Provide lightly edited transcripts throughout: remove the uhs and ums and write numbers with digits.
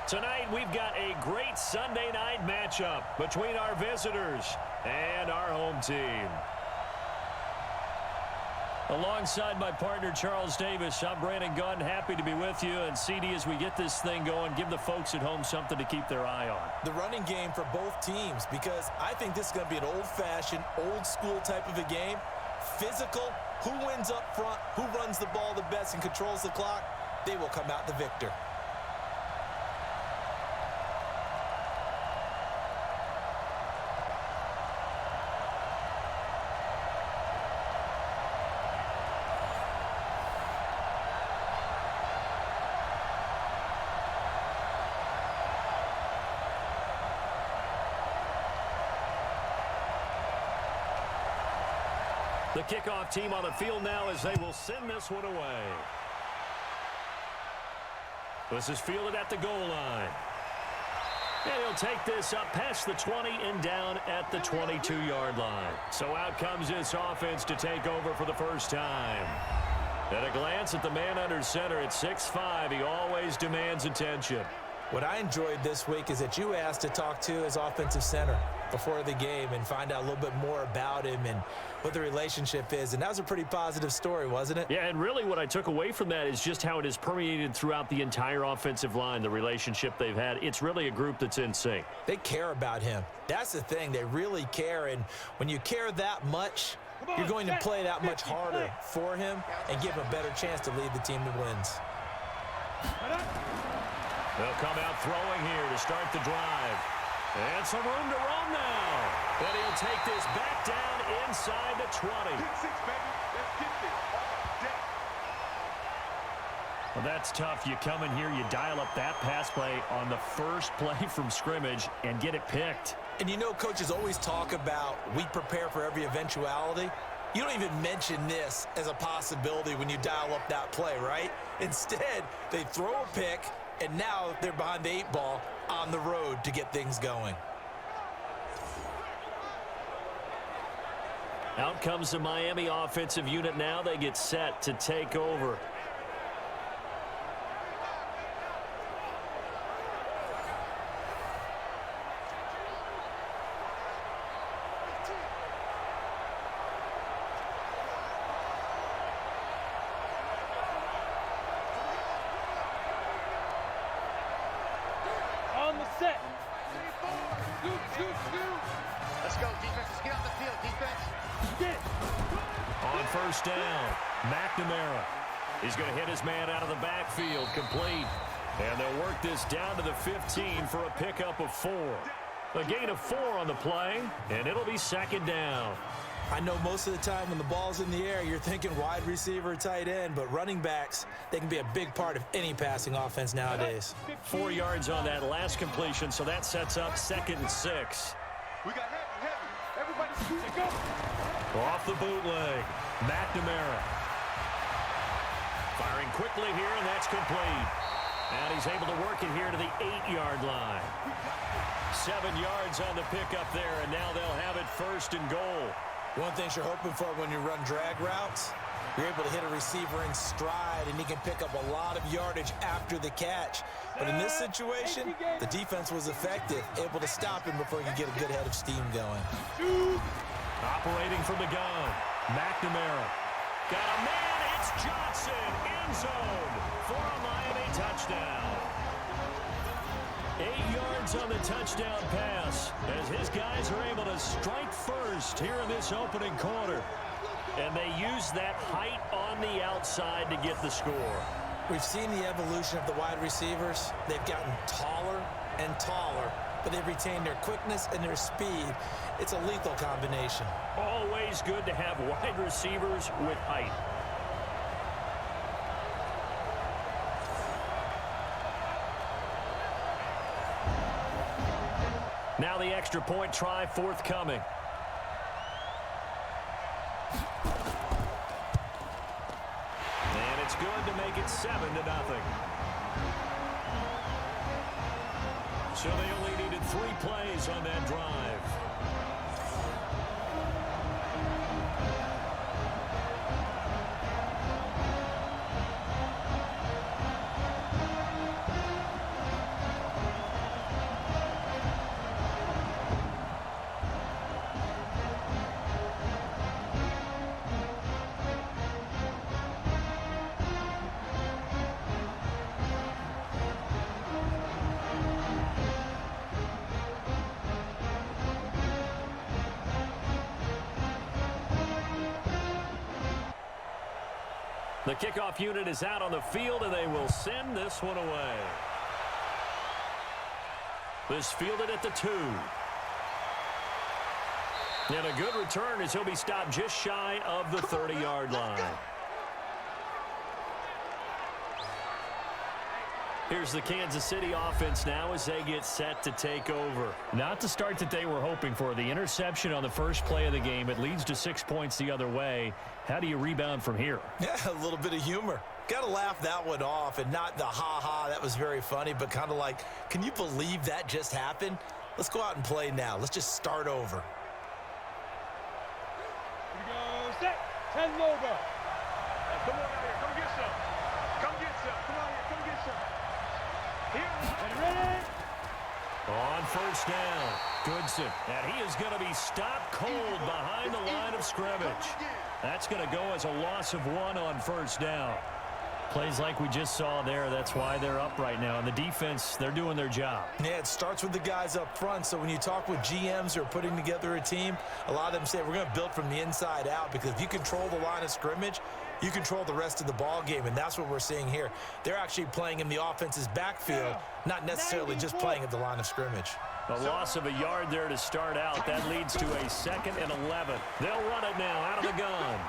Tonight, we've got a great Sunday night matchup between our visitors and our home team. Alongside my partner, Charles Davis, I'm Brandon Gunn. Happy to be with you. And, CD, as we get this thing going, give the folks at home something to keep their eye on. The running game for both teams, because I think this is going to be an old-fashioned, old-school type of a game. Physical, who wins up front, who runs the ball the best and controls the clock, they will come out the victor. The kickoff team on the field now as they will send this one away. This is fielded at the goal line. And he'll take this up past the 20 and down at the 22-yard line. So out comes this offense to take over for the first time. At a glance at the man under center at 6'5", he always demands attention. What I enjoyed this week is that you asked to talk to his offensive center before the game and find out a little bit more about him and what the relationship is. And that was a pretty positive story, wasn't it? Yeah, and really what I took away from that is just how it has permeated throughout the entire offensive line, the relationship they've had. It's really a group that's in sync. They care about him. That's the thing. They really care. And when you care that much, you're going to play that much harder for him and give him a better chance to lead the team to wins. They'll come out throwing here to start the drive. And some room to run now. And he'll take this back down inside the 20. Well, that's tough. You come in here, you dial up that pass play on the first play from scrimmage and get it picked. And you know, coaches always talk about we prepare for every eventuality. You don't even mention this as a possibility when you dial up that play, right? Instead, they throw a pick, and now they're behind the 8 ball on the road to get things going. Out comes the Miami offensive unit now. They get set to take over. Set. Let's go, defense. Let's get on the field, defense. On first down, McNamara. He's going to hit his man out of the backfield, complete. And they'll work this down to the 15 for a pickup of 4. A gain of 4 on the play, and it'll be second down. I know most of the time when the ball's in the air, you're thinking wide receiver, tight end, but running backs, they can be a big part of any passing offense nowadays. 4 yards on that last completion, so that sets up 2nd and 6. We got heavy. Everybody shoot, go. Off the bootleg, McNamara. Firing quickly here, and that's complete. And he's able to work it here to the 8-yard line. 7 yards on the pickup there, and now they'll have it 1st and goal. One thing you're hoping for when you run drag routes, you're able to hit a receiver in stride, and he can pick up a lot of yardage after the catch. But in this situation, the defense was effective, able to stop him before he could get a good head of steam going. Operating from the gun, McNamara. Got a man, it's Johnson, end zone for a Miami touchdown. 8 yards on the touchdown pass as his guys are able to strike first here in this opening quarter. And they use that height on the outside to get the score. We've seen the evolution of the wide receivers. They've gotten taller and taller, but they've retained their quickness and their speed. It's a lethal combination. Always good to have wide receivers with height. Now the extra point try forthcoming. And it's good to make it 7-0. So they only needed 3 plays on that drive. The kickoff unit is out on the field, and they will send this one away. This fielded at the 2. And a good return as he'll be stopped just shy of the 30-yard line. Here's the Kansas City offense now as they get set to take over. Not the start that they were hoping for. The interception on the first play of the game. It leads to 6 points the other way. How do you rebound from here? Yeah, a little bit of humor. Got to laugh that one off, and not the ha-ha, that was very funny, but kind of like, can you believe that just happened? Let's go out and play now. Let's just start over. Here we go, set, 10 logo. Come on out here, come get some. Come get some, come on here, come get some. Here, ready? On first down, Goodson. And he is going to be stopped cold behind the line of scrimmage. That's going to go as a loss of 1 on first down. Plays like we just saw there. That's why they're up right now. And the defense, they're doing their job. Yeah, it starts with the guys up front. So when you talk with GMs who are putting together a team, a lot of them say we're going to build from the inside out, because if you control the line of scrimmage, you control the rest of the ball game, and that's what we're seeing here. They're actually playing in the offense's backfield, not necessarily just playing at the line of scrimmage. A loss of a yard there to start out. That leads to a 2nd and 11. They'll run it now out of the gun.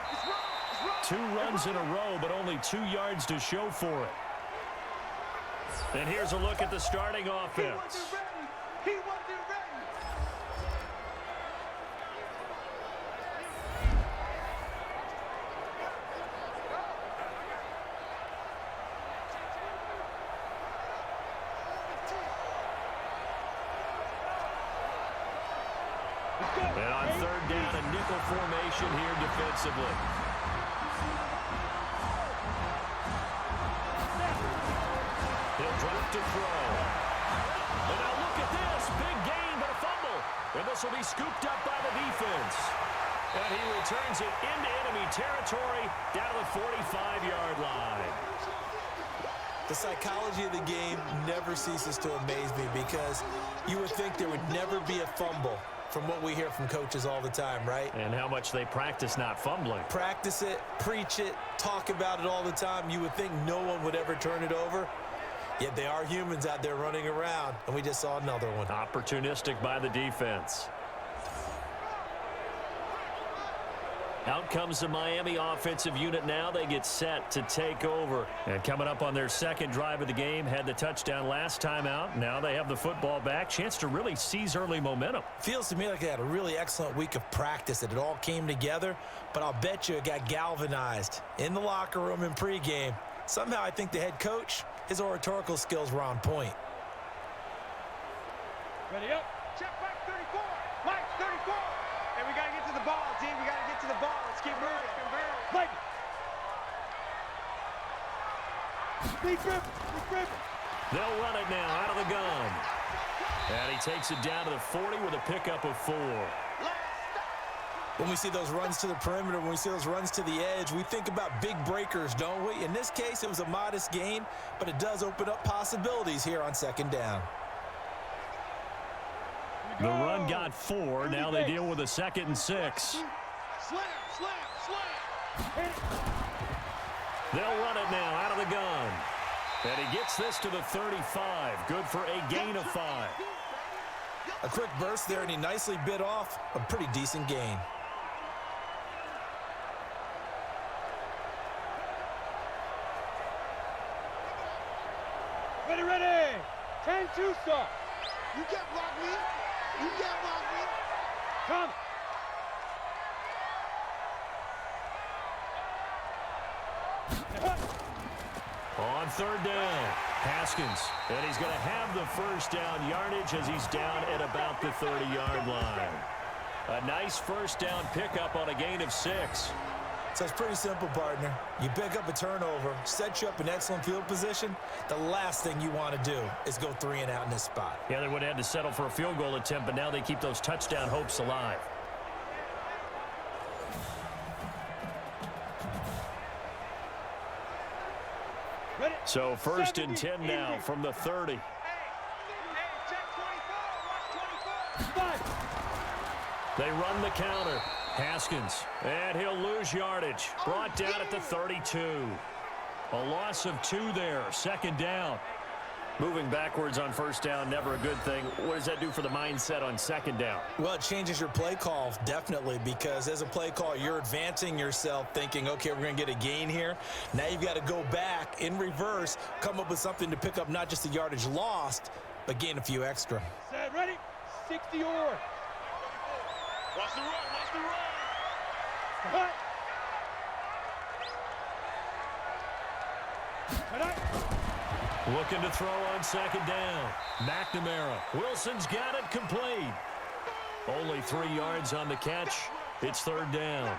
2 runs in a row, but only 2 yards to show for it. And here's a look at the starting offense. He wasn't ready. And on 3rd down, a nickel formation here defensively. He'll drop to throw. And now look at this. Big gain, but a fumble. And this will be scooped up by the defense. And he returns it into enemy territory down to the 45-yard line. The psychology of the game never ceases to amaze me, because you would think there would never be a fumble from what we hear from coaches all the time, right? And how much they practice not fumbling. Practice it, preach it, talk about it all the time. You would think no one would ever turn it over. Yet they are humans out there running around, and we just saw another one. Opportunistic by the defense. Out comes the Miami offensive unit now. They get set to take over. And coming up on their 2nd drive of the game, had the touchdown last time out. Now they have the football back. Chance to really seize early momentum. Feels to me like they had a really excellent week of practice, that it all came together. But I'll bet you it got galvanized in the locker room in pregame. Somehow I think the head coach, his oratorical skills were on point. Ready up. Check back 34. Mike, 34. And we got to get to the ball, team. We got to get to the ball. Let's keep moving. Play. Big grip. They'll run it now out of the gun. And he takes it down to the 40 with a pickup of 4. When we see those runs to the perimeter, when we see those runs to the edge, we think about big breakers, don't we? In this case, it was a modest gain, but it does open up possibilities here on 2nd down. The run got 4. Now they deal with a 2nd and 6. Slam. They'll run it now out of the gun. And he gets this to the 35. Good for a gain of 5. A quick burst there, and he nicely bit off a pretty decent gain. Ready. 10-2 stop. You can't block me. You can't block me. Come. On 3rd down, Haskins. And he's going to have the first down yardage as he's down at about the 30-yard line. A nice first down pickup on a gain of 6. So it's pretty simple, partner. You pick up a turnover, set you up in excellent field position. The last thing you want to do is go 3 and out in this spot. Yeah, they would have had to settle for a field goal attempt, but now they keep those touchdown hopes alive. Ready. So 1st and 10 now from the 30. Hey, check 24. Watch 24. 5. They run the counter. Haskins, and he'll lose yardage. Brought down at the 32. A loss of 2 there, second down. Moving backwards on first down, never a good thing. What does that do for the mindset on second down? Well, it changes your play call, definitely, because as a play call, you're advancing yourself thinking, okay, we're going to get a gain here. Now you've got to go back in reverse, come up with something to pick up not just the yardage lost, but gain a few extra. Set, ready? 60 yard. Watch the run, watch the run. Cut. Cut. Looking to throw on second down. McNamara. Wilson's got it complete. Only 3 yards on the catch. It's third down.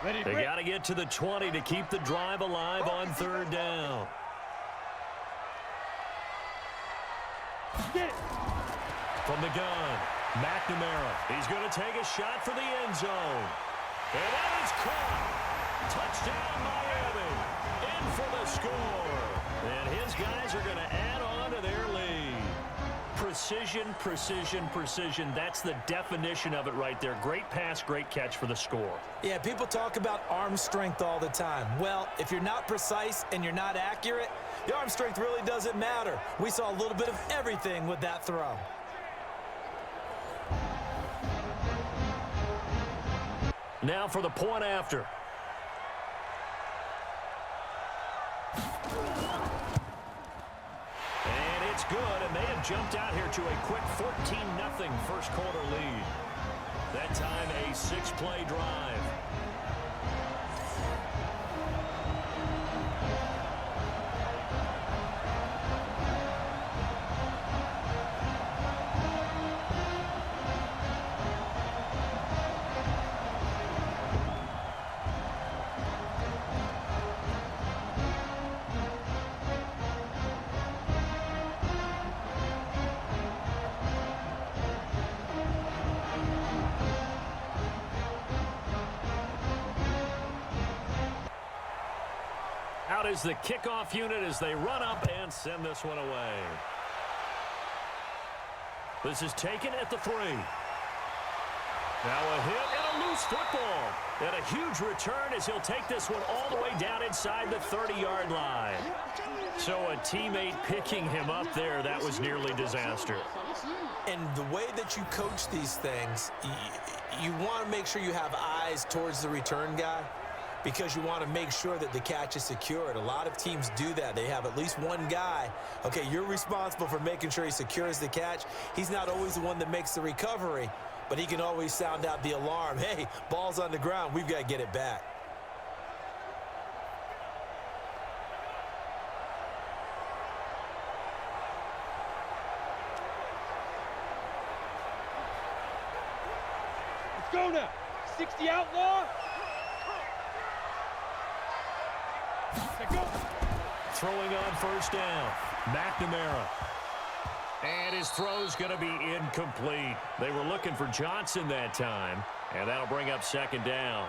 They got to get to the 20 to keep the drive alive on third down. Get it. From the gun, McNamara. He's going to take a shot for the end zone. And that is caught. Touchdown, Miami. In for the score. And his guys are going to add on to their lead. Precision, precision, precision. That's the definition of it right there. Great pass, great catch for the score. Yeah, people talk about arm strength all the time. Well, if you're not precise and you're not accurate, the arm strength really doesn't matter. We saw a little bit of everything with that throw. Now for the point after. And it's good, and they have jumped out here to a quick 14-0 first quarter lead. That time a 6-play drive. Out is the kickoff unit as they run up and send this one away. This is taken at the 3. Now a hit and a loose football. And a huge return as he'll take this one all the way down inside the 30-yard line. So a teammate picking him up there, that was nearly disaster. And the way that you coach these things, you want to make sure you have eyes towards the return guy, because you want to make sure that the catch is secured. A lot of teams do that. They have at least one guy. Okay, you're responsible for making sure he secures the catch. He's not always the one that makes the recovery, but he can always sound out the alarm. Hey, ball's on the ground. We've got to get it back. Let's go now. 60 outlaw. Throwing on first down, McNamara. And his throw's going to be incomplete. They were looking for Johnson that time, and that'll bring up second down.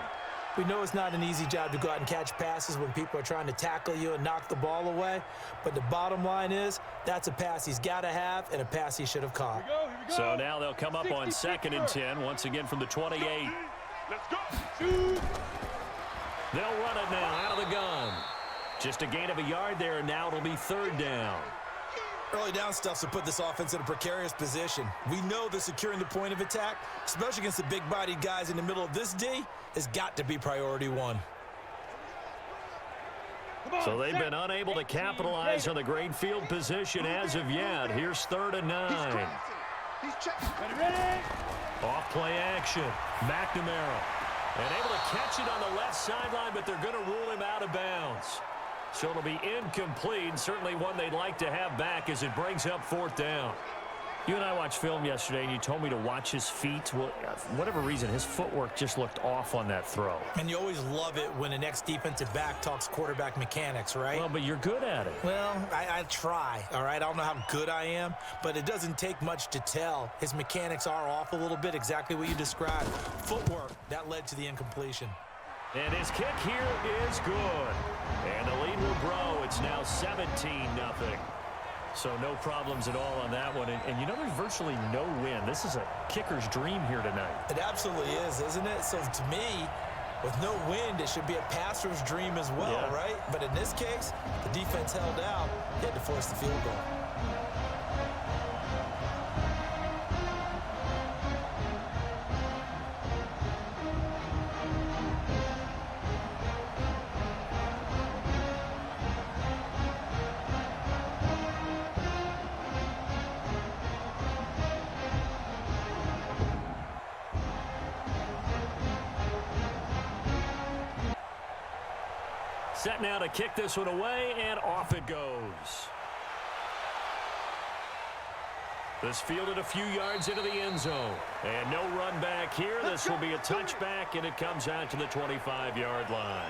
We know it's not an easy job to go out and catch passes when people are trying to tackle you and knock the ball away, but the bottom line is that's a pass he's got to have and a pass he should have caught. Here we go. So now they'll come up on 2nd and 10, once again from the 28. Let's go. Shoot. They'll run it now out of the gun. Just a gain of a yard there, and now it'll be third down. Early down stuff to put this offense in a precarious position. We know that securing the point of attack, especially against the big-bodied guys in the middle of this D, has got to be priority one. So they've been unable to capitalize on the great field position as of yet. Here's 3rd and 9. He's checking. Ready. Off play action. McNamara. And able to catch it on the left sideline, but they're going to rule him out of bounds. So it'll be incomplete, certainly one they'd like to have back as it brings up 4th down. You and I watched film yesterday, and you told me to watch his feet. Well, for whatever reason, his footwork just looked off on that throw. And you always love it when an ex-defensive back talks quarterback mechanics, right? Well, but you're good at it. Well, I try, all right? I don't know how good I am, but it doesn't take much to tell. His mechanics are off a little bit, exactly what you described. Footwork, that led to the incompletion. And his kick here is good. And the lead will grow. It's now 17-0. So no problems at all on that one. And you know, there's virtually no win. This is a kicker's dream here tonight. It absolutely is, isn't it? So to me, with no wind, it should be a passer's dream as well, right? But in this case, the defense held out. They had to force the field goal. Set now to kick this one away, and off it goes. This fielded a few yards into the end zone. And no run back here. This will be a touchback, and it comes out to the 25-yard line.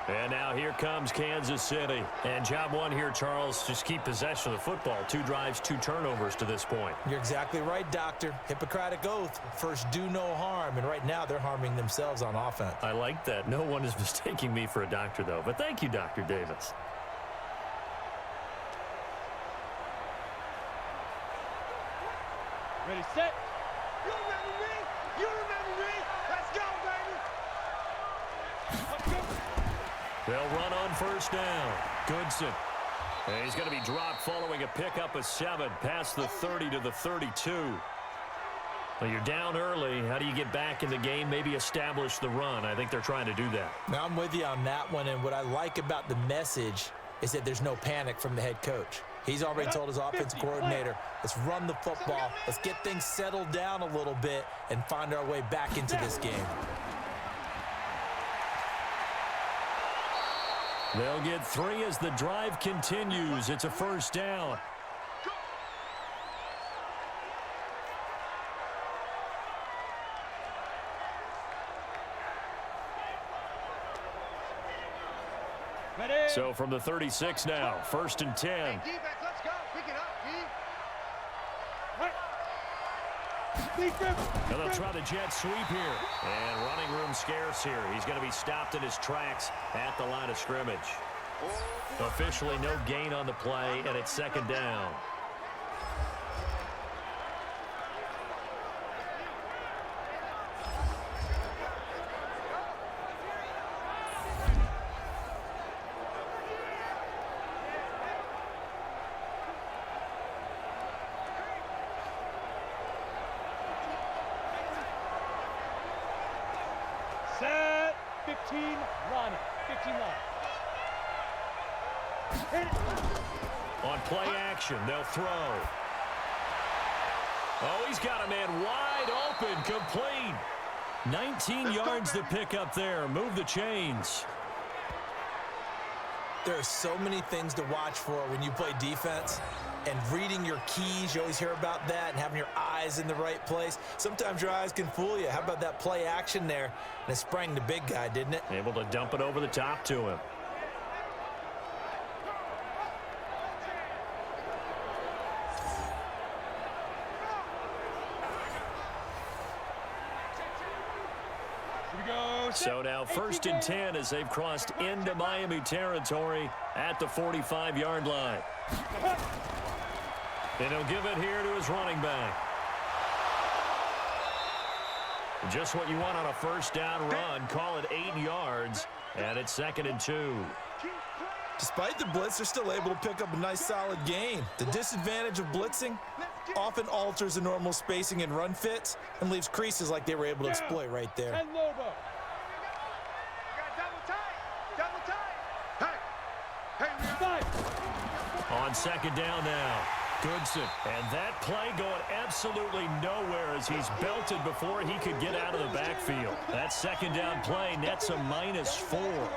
And now here comes Kansas City. And job one here, Charles, just keep possession of the football. 2 drives, 2 turnovers to this point. You're exactly right, Doctor. Hippocratic oath. First, do no harm. And right now, they're harming themselves on offense. I like that. No one is mistaking me for a doctor, though. But thank you, Dr. Davis. Ready, set. You remember me? You remember me? Let's go, baby. Let's go. They'll run on first down. Goodson. And he's going to be dropped following a pickup of 7 past the 30 to the 32. Well, you're down early. How do you get back in the game? Maybe establish the run. I think they're trying to do that. Now, I'm with you on that one, and what I like about the message is that there's no panic from the head coach. He's already told his offensive coordinator, let's run the football, let's get things settled down a little bit and find our way back into this game. They'll get 3 as the drive continues. It's a first down. Ready. So from the 36 now, 1st and 10. Hey, defense, let's go. Pick it up, D. And they'll try the jet sweep here. And running room scarce here. He's going to be stopped in his tracks at the line of scrimmage. Officially no gain on the play, and it's 2nd down. Set. 15, run. 15 line. Hit it. On play action, they'll throw. Oh, he's got a man wide open, complete. 19 yards to pick up there. Move the chains. There are so many things to watch for when you play defense. And reading your keys, you always hear about that, and having your eyes in the right place. Sometimes your eyes can fool you. How about that play action there? And it sprang the big guy, didn't it? Able to dump it over the top to him. Here we go. So now 1st and 10 as they've crossed into Miami territory at the 45-yard line. And he'll give it here to his running back. Just what you want on a first down run. Call it 8 yards, and it's 2nd and 2. Despite the blitz, they're still able to pick up a nice solid gain. The disadvantage of blitzing often alters the normal spacing and run fits and leaves creases like they were able to exploit right there. 10 Lobo. On 2nd down now. Goodson. And that play going absolutely nowhere as he's belted before he could get out of the backfield. That 2nd down play nets a -4.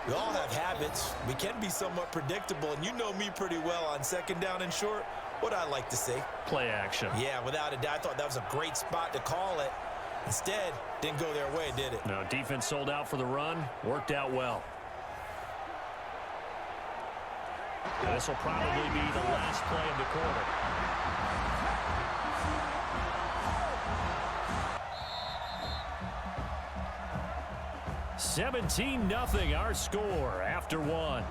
We all have habits. We can be somewhat predictable, and you know me pretty well on 2nd down and short. What I like to see. Play action. Yeah, without a doubt, I thought that was a great spot to call it. Instead, didn't go their way, did it? No, defense sold out for the run. Worked out well. This will probably be the last play of the quarter. 17-0 our score after one.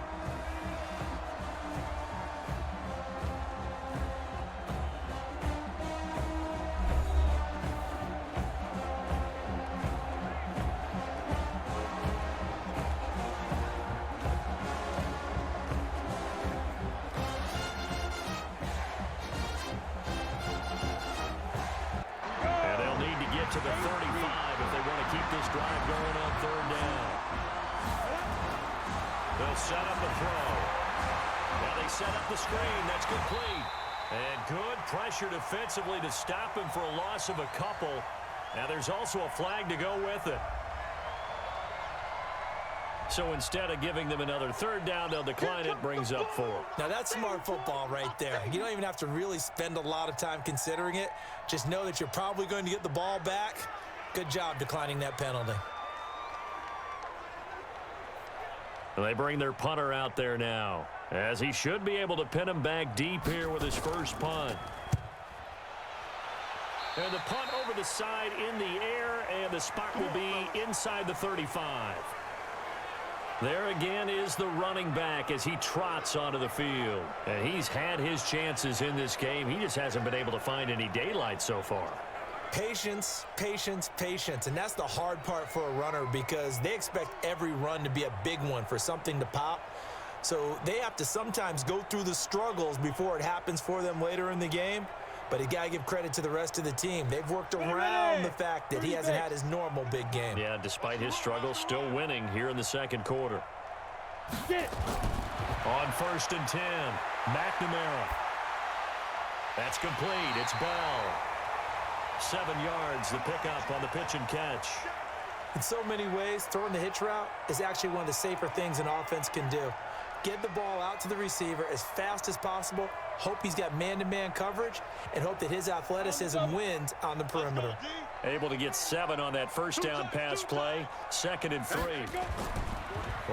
To the 35 if they want to keep this drive going on third down. They'll set up a throw. Now they set up the screen. That's complete. And good pressure defensively to stop him for a loss of a couple. Now there's also a flag to go with it. So instead of giving them another third down, they'll decline it, brings up 4. Now that's smart football right there. You don't even have to really spend a lot of time considering it. Just know that you're probably going to get the ball back. Good job declining that penalty. They bring their punter out there now, as he should be able to pin him back deep here with his first punt. And the punt over the side in the air, and the spot will be inside the 35. There again is the running back as he trots onto the field. And he's had his chances in this game. He just hasn't been able to find any daylight so far. Patience, patience, patience. And that's the hard part for a runner because they expect every run to be a big one for something to pop. So they have to sometimes go through the struggles before it happens for them later in the game. But you got to give credit to the rest of the team. They've worked around the fact that he hasn't had his normal big game. Yeah, despite his struggles, still winning here in the second quarter. On 1st and 10, McNamara. That's complete. It's Bell. 7 yards, the pickup on the pitch and catch. In so many ways, throwing the hitch route is actually one of the safer things an offense can do. Get the ball out to the receiver as fast as possible, hope he's got man-to-man coverage, and hope that his athleticism wins on the perimeter. Able to get 7 on that first down pass play. 2nd and 3.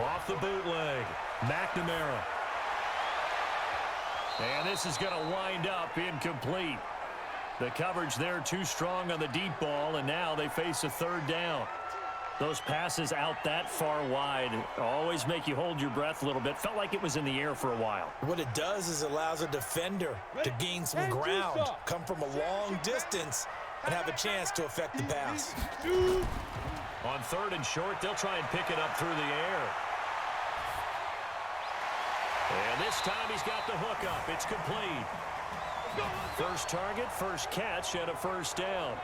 Off the bootleg, McNamara. And this is going to wind up incomplete. The coverage there too strong on the deep ball, and now they face a 3rd down. Those passes out that far wide always make you hold your breath a little bit. Felt like it was in the air for a while. What it does is it allows a defender to gain some ground, come from a long distance, and have a chance to affect the pass. On 3rd and short, they'll try and pick it up through the air. And this time he's got the hook up. It's complete. First target, first catch, and a 1st down.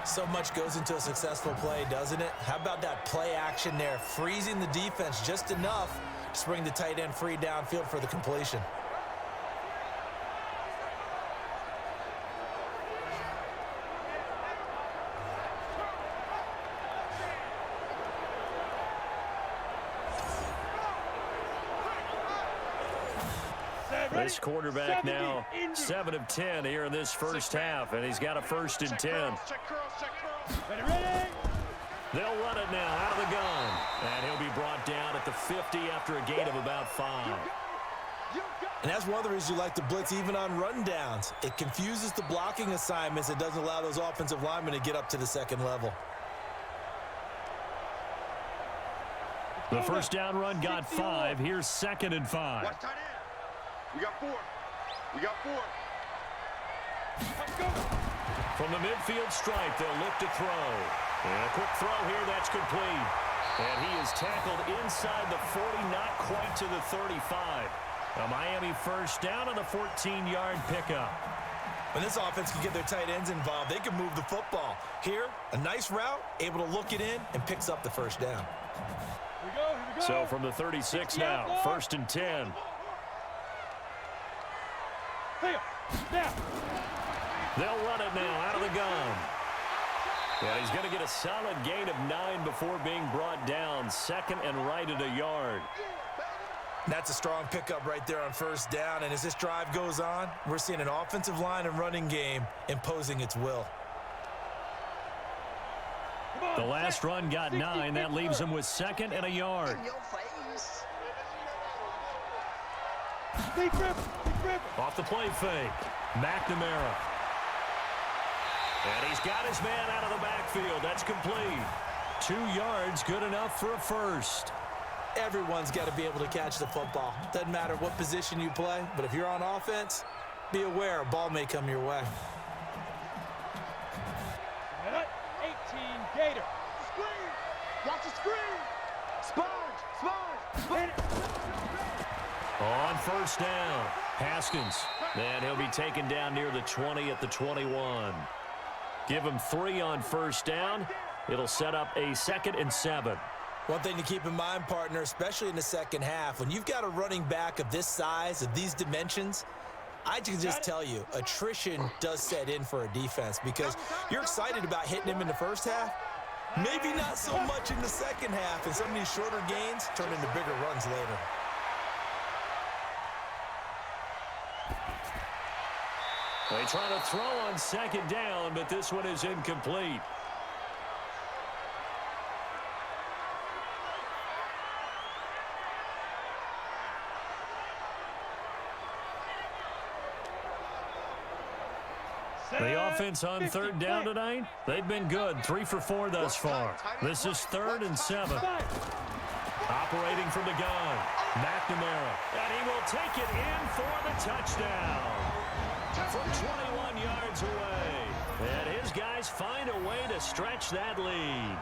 So much goes into a successful play, doesn't it? How about that play action there, freezing the defense just enough to bring the tight end free downfield for the completion. This quarterback now 7 of 10 here in this first half, and he's got a 1st and 10. They'll run it now out of the gun, and he'll be brought down at the 50 after a gain of about 5. And that's one of the reasons you like to blitz even on rundowns. It confuses the blocking assignments. It doesn't allow those offensive linemen to get up to the 2nd level. The first down run got 5. Here's 2nd and 5. We got 4. We got 4. From the midfield stripe, they'll look to throw. And a quick throw here, that's complete. And he is tackled inside the 40, not quite to the 35. A Miami 1st down on the 14-yard pickup. When this offense can get their tight ends involved, they can move the football. Here, a nice route, able to look it in, and picks up the 1st down. Here we go. So from the 36 now, 1st and 10. They'll run it now out of the gun. And he's going to get a solid gain of 9 before being brought down. 2nd and right at a yard. That's a strong pickup right there on 1st down. And as this drive goes on, we're seeing an offensive line and running game imposing its will. The last run got 9. That leaves him with 2nd and a yard. Off the play fake, McNamara. And he's got his man out of the backfield. That's complete. 2 2 yards, good enough for a first. Everyone's got to be able to catch the football. Doesn't matter what position you play, but if you're on offense, be aware a ball may come your way. 18 Gator. Screen! Watch the screen! Sponge! On first down, Haskins. And he'll be taken down near the 20 at the 21. Give him 3 on first down. It'll set up a 2nd and 7. One thing to keep in mind, partner, especially in the second half, when you've got a running back of this size, of these dimensions, I can just tell you, attrition does set in for a defense because you're excited about hitting him in the first half. Maybe not so much in the second half, and some of these shorter gains turn into bigger runs later. They try to throw on 2nd down, but this one is incomplete. The offense on 3rd down tonight, they've been good. 3 for 4 thus far. This is 3rd and 7. Operating from the gun, McNamara. And he will take it in for the touchdown. From 21 yards away. And his guys find a way to stretch that lead.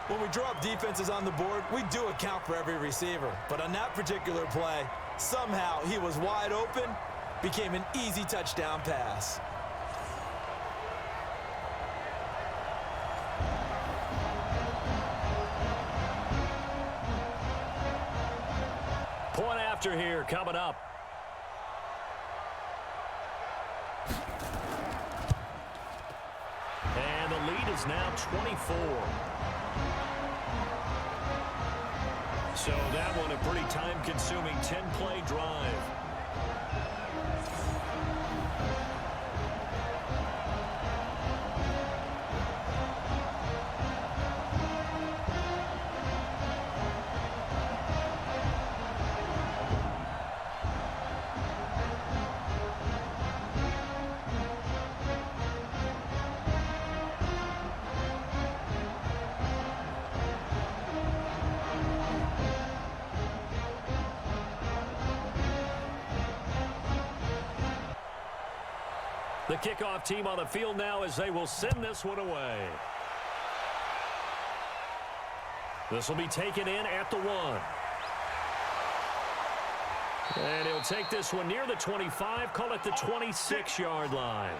When we draw up defenses on the board, we do account for every receiver. But on that particular play, somehow he was wide open, became an easy touchdown pass. Point after here coming up. And the lead is now 24. So that one a pretty time-consuming 10-play drive. The kickoff team on the field now as they will send this one away. This will be taken in at the 1. And he'll take this one near the 25, call it the 26-yard line.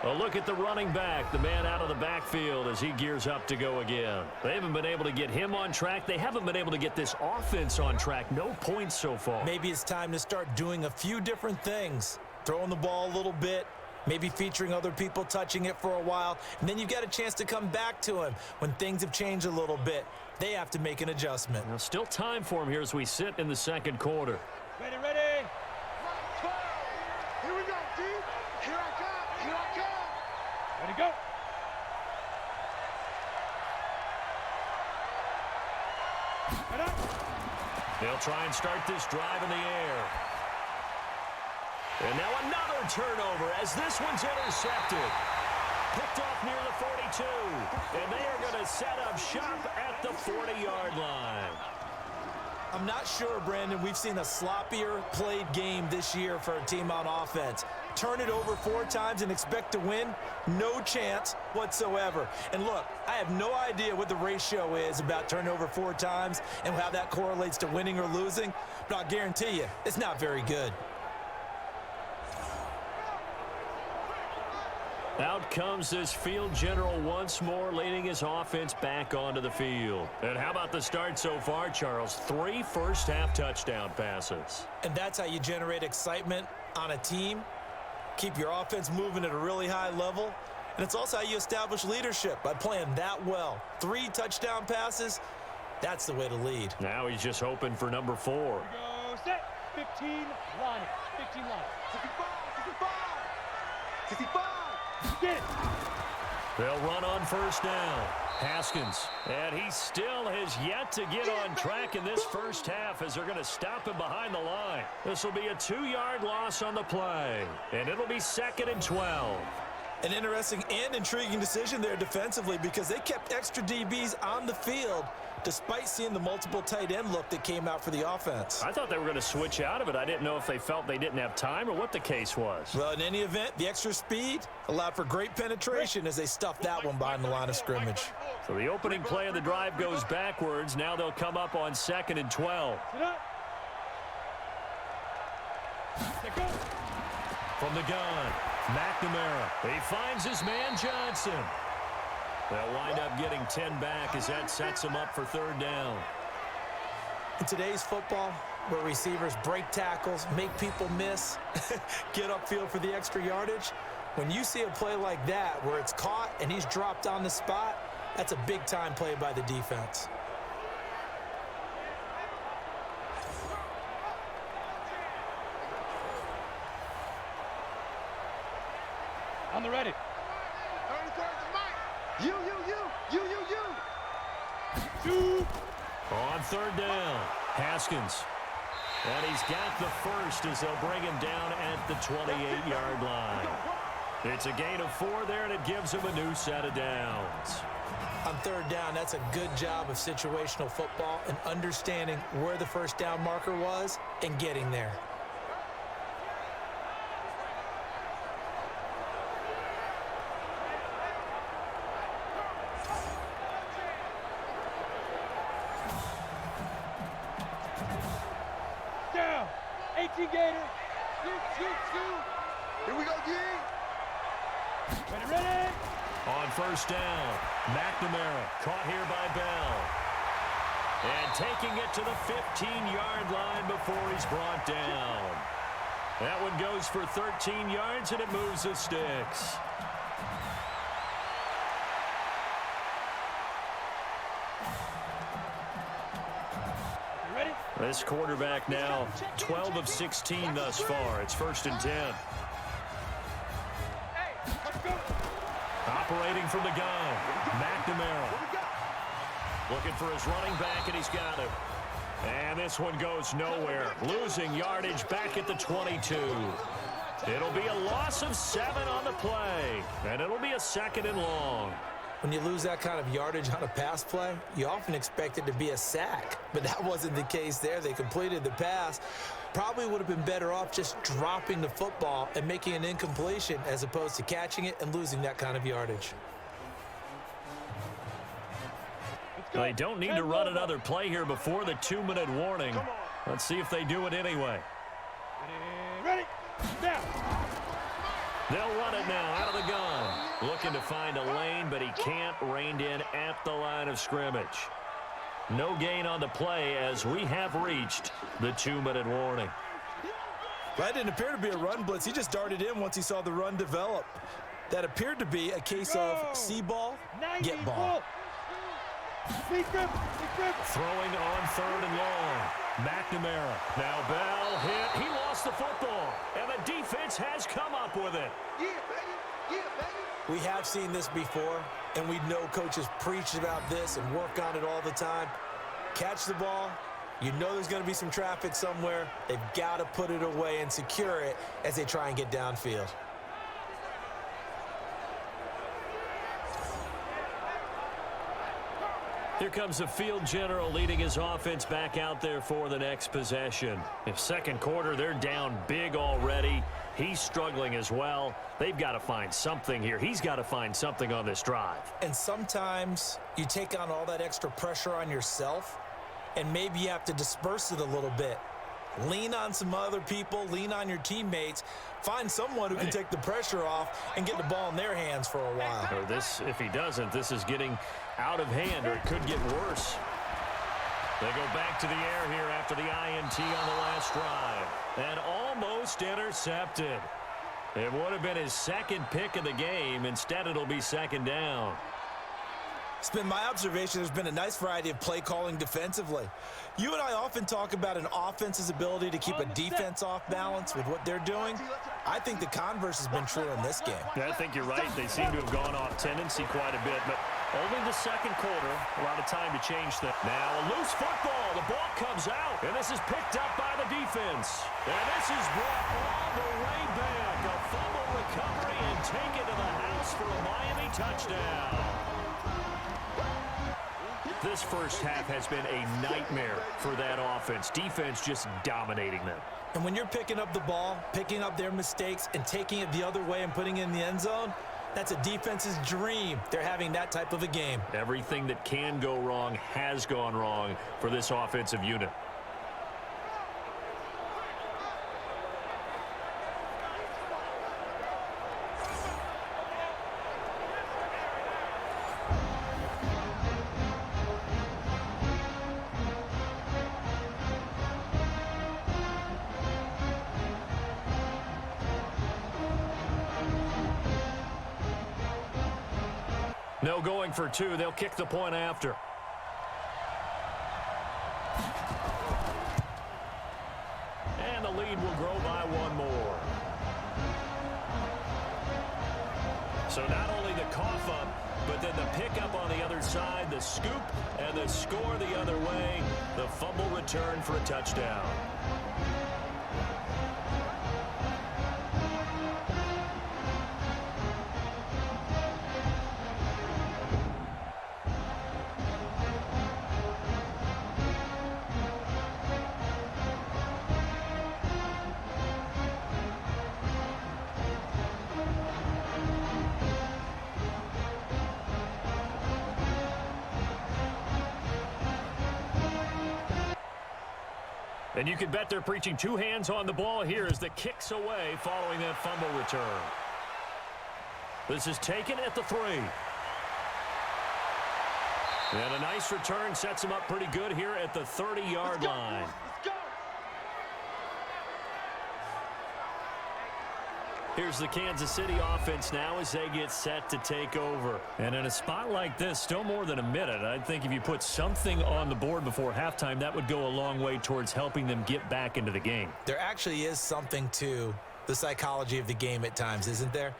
A look at the running back, the man out of the backfield as he gears up to go again. They haven't been able to get him on track. They haven't been able to get this offense on track. No points so far. Maybe it's time to start doing a few different things. Throwing the ball a little bit, maybe featuring other people touching it for a while, and then you've got a chance to come back to him when things have changed a little bit. They have to make an adjustment. Now, still time for him here as we sit in the 2nd quarter. Ready. Here we go, D. Here I come. Ready, go. They'll try and start this drive in the air. And now another turnover as this one's intercepted. Picked off near the 42. And they are going to set up shop at the 40-yard line. I'm not sure, Brandon, we've seen a sloppier played game this year for a team on offense. Turn it over 4 times and expect to win? No chance whatsoever. And look, I have no idea what the ratio is about turnover 4 times and how that correlates to winning or losing, but I'll guarantee you, it's not very good. Out comes this field general once more, leading his offense back onto the field. And how about the start so far, Charles? 3 first-half touchdown passes. And that's how you generate excitement on a team, keep your offense moving at a really high level, and it's also how you establish leadership by playing that well. 3 touchdown passes, that's the way to lead. Now he's just hoping for number 4. Here we go, set. 15, line it. 15 line. 65. Get it. They'll run on first down. Haskins. And he still has yet to get on track in this first half as they're going to stop him behind the line. This will be a 2-yard loss on the play. And it'll be 2nd and 12. An interesting and intriguing decision there defensively because they kept extra DBs on the field despite seeing the multiple tight end look that came out for the offense. I thought they were going to switch out of it. I didn't know if they felt they didn't have time or what the case was. Well, in any event, the extra speed allowed for great penetration as they stuffed that one behind the line of scrimmage. So the opening play of the drive goes backwards. Now they'll come up on 2nd and 12. From the gun, McNamara. He finds his man Johnson. They'll wind up getting 10 back as that sets him up for 3rd down. In today's football, where receivers break tackles, make people miss, get upfield for the extra yardage, when you see a play like that where it's caught and he's dropped on the spot, that's a big-time play by the defense. On the ready. You. On 3rd down, Haskins. And he's got the first as they'll bring him down at the 28-yard line. It's a gain of 4 there, and it gives him a new set of downs. On 3rd down, that's a good job of situational football and understanding where the first down marker was and getting there. Down. 18 Gator. Scoot. Here we go, G. Ready. On 1st down, McNamara caught here by Bell. And taking it to the 15-yard line before he's brought down. That one goes for 13 yards, and it moves the Stix. Ready? This quarterback now 12 of 16 thus far. It's 1st and 10. Operating from the gun, McNamara. Looking for his running back, and he's got him. And this one goes nowhere. Losing yardage back at the 22. It'll be a loss of 7 on the play, and it'll be a 2nd and long. When you lose that kind of yardage on a pass play, you often expect it to be a sack. But that wasn't the case there. They completed the pass. Probably would have been better off just dropping the football and making an incompletion as opposed to catching it and losing that kind of yardage. They don't need to run another play here before the 2-minute warning. Let's see if they do it anyway. Ready. Now. They'll run it now out of the gun. Looking to find a lane, but he can't. Reined in at the line of scrimmage. No gain on the play as we have reached the 2-minute warning. That didn't appear to be a run blitz. He just darted in once he saw the run develop. That appeared to be a case of see ball, get ball. Big grip. Throwing on 3rd and long. McNamara. Now Bell hit. He lost the football. And the defense has come up with it. Yeah, baby. We have seen this before, and we know coaches preach about this and work on it all the time. Catch the ball. You know there's going to be some traffic somewhere. They've got to put it away and secure it as they try and get downfield. Here comes the field general leading his offense back out there for the next possession. In 2nd quarter, they're down big already. He's struggling as well. They've got to find something here. He's got to find something on this drive. And sometimes you take on all that extra pressure on yourself, and maybe you have to disperse it a little bit. Lean on some other people, lean on your teammates, find someone who can take the pressure off and get the ball in their hands for a while. Or this, if he doesn't, this is getting out of hand, or it could get worse. They go back to the air here after the INT on the last drive. And almost intercepted. It would have been his 2nd pick of the game. Instead, it'll be 2nd down. It's been my observation there's been a nice variety of play calling defensively. You and I often talk about an offense's ability to keep a defense off balance with what they're doing. I think the converse has been true in this game. Yeah, I think you're right. They seem to have gone off tendency quite a bit, but only the second quarter. A lot of time to change things. Now a loose football. The ball comes out, and this is picked up by the defense. And this is brought all the way back. A fumble recovery and taken to the house for a Miami touchdown. This first half has been a nightmare for that offense. Defense just dominating them. And when you're picking up the ball, picking up their mistakes, and taking it the other way and putting it in the end zone, that's a defense's dream. They're having that type of a game. Everything that can go wrong has gone wrong for this offensive unit. No going for two. They'll kick the point after. And the lead will grow by one more. So not only the cough up, but then the pickup on the other side, the scoop, and the score the other way. The fumble return for a touchdown. And you can bet they're preaching two hands on the ball here as the kick's away following that fumble return. This is taken at the 3. And a nice return sets him up pretty good here at the 30-yard line. Let's go. Here's the Kansas City offense now as they get set to take over. And in a spot like this, still more than a minute, I think if you put something on the board before halftime, that would go a long way towards helping them get back into the game. There actually is something to the psychology of the game at times, isn't there?